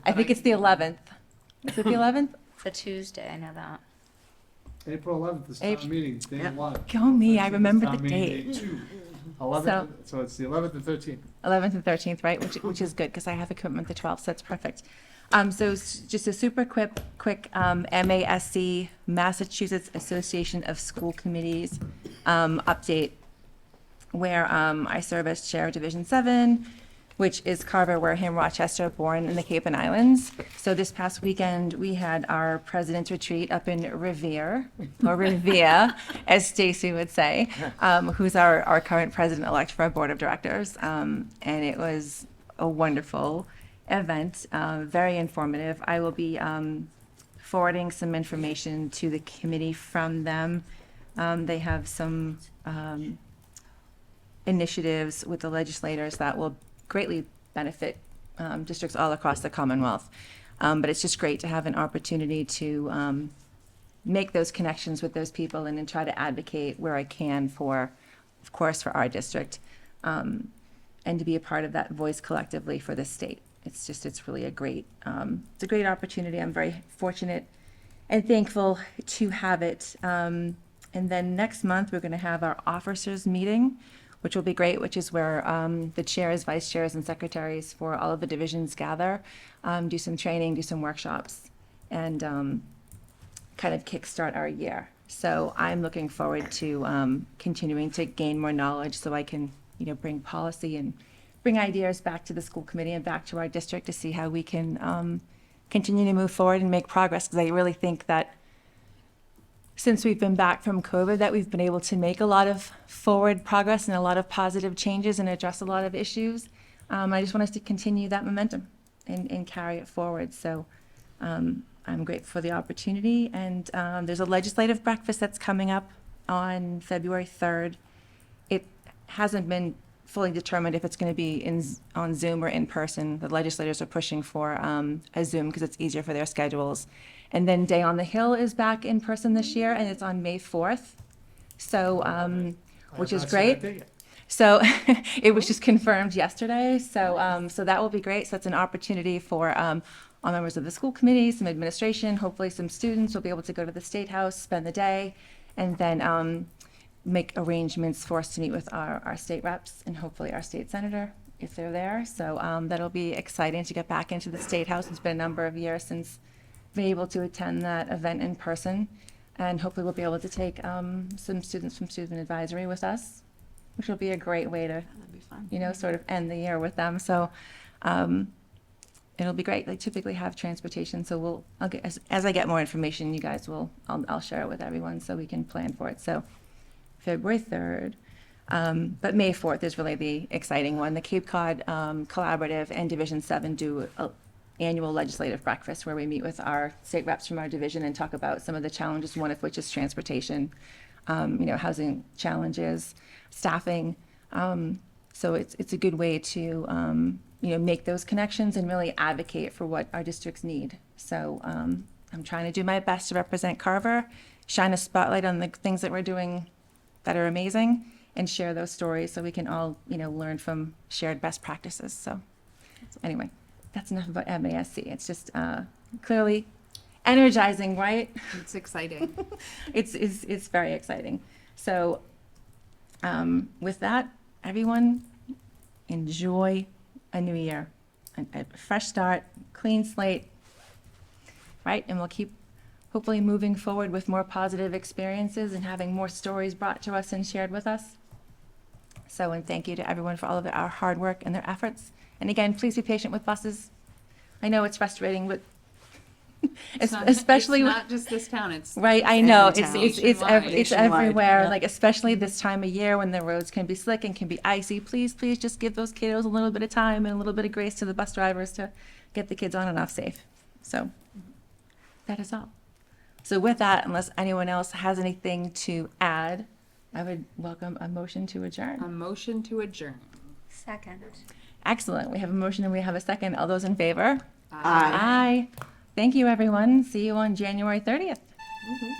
I think it's the 11th. Is it the 11th? It's a Tuesday, I know that. April 11th is town meeting, day 1. Go me, I remember the Town meeting, date. day 2. 11th, so it's the 11th and 13th. 11th and 13th, right? Which is good, because I have equipment the 12th, so that's perfect. So just a super quick MASC, Massachusetts Association of School Committees update, where I serve as chair of Division 7, which is Carver, Wareham, Rochester, Bourne, and the Cape and Islands. So this past weekend, we had our President's Retreat up in Revere, or Revere, as Stacy would say, who's our current president-elect for our board of directors. And it was a wonderful event, very informative. I will be forwarding some information to the committee from them. They have some initiatives with the legislators that will greatly benefit districts all across the Commonwealth. But it's just great to have an opportunity to make those connections with those people and then try to advocate where I can for, of course, for our district, and to be a part of that voice collectively for the state. It's really a great, it's a great opportunity. I'm very fortunate and thankful to have it. And then next month, we're going to have our officers meeting, which will be great, which is where the chairs, vice chairs, and secretaries for all of the divisions gather, do some training, do some workshops, and kind of kickstart our year. So I'm looking forward to continuing to gain more knowledge so I can, bring policy and bring ideas back to the school committee and back to our district to see how we can continue to move forward and make progress, because I really think that since we've been back from COVID, that we've been able to make a lot of forward progress and a lot of positive changes and address a lot of issues. I just want us to continue that momentum and carry it forward. So I'm grateful for the opportunity. And there's a legislative breakfast that's coming up on February 3rd. hasn't been fully determined if it's going to be on Zoom or in person. The legislators are pushing for a Zoom because it's easier for their schedules. And then Day on the Hill is back in person this year, and it's on May 4th. So, which is great. So it was just confirmed yesterday. So, so that will be great. So that's an opportunity for all members of the school committee, some administration, hopefully some students will be able to go to the State House, spend the day, and then make arrangements for us to meet with our state reps and hopefully our state senator if they're there. So that'll be exciting to get back into the State House. It's been a number of years since been able to attend that event in person. And hopefully we'll be able to take some students from Student Advisory with us, which will be a great way to, sort of end the year with them. So it'll be great. They typically have transportation, so I'll get, as I get more information, you guys I'll share it with everyone so we can plan for it. So February 3rd. But May 4th is really the exciting one. The Cape Cod Collaborative and Division 7 do an annual legislative breakfast where we meet with our state reps from our division and talk about some of the challenges, one of which is transportation, housing challenges, staffing. So it's a good way to, make those connections and really advocate for what our districts need. So I'm trying to do my best to represent Carver, shine a spotlight on the things that we're doing that are amazing, and share those stories so we can all, learn from shared best practices. So anyway, that's enough about MASC. It's just clearly energizing, right? It's exciting. It's very exciting. So with that, everyone, enjoy a new year, a fresh start, clean slate, right? And we'll keep hopefully moving forward with more positive experiences and having more stories brought to us and shared with us. So, and thank you to everyone for all of our hard work and their efforts. And again, please be patient with buses. I know it's frustrating, but especially it's not just this town. It's right. I know every town. it's everywhere. Yeah. Like especially this time of year when the roads can be slick and can be icy. Please just give those kiddos a little bit of time and a little bit of grace to the bus drivers to get the kids on and off safe. So that is all. So with that, unless anyone else has anything to add, I would welcome a motion to adjourn. A motion to adjourn. Second. Excellent. We have a motion and we have a second. All those in favor? Aye. Aye. Thank you, everyone. See you on January 30th. Mm-hmm.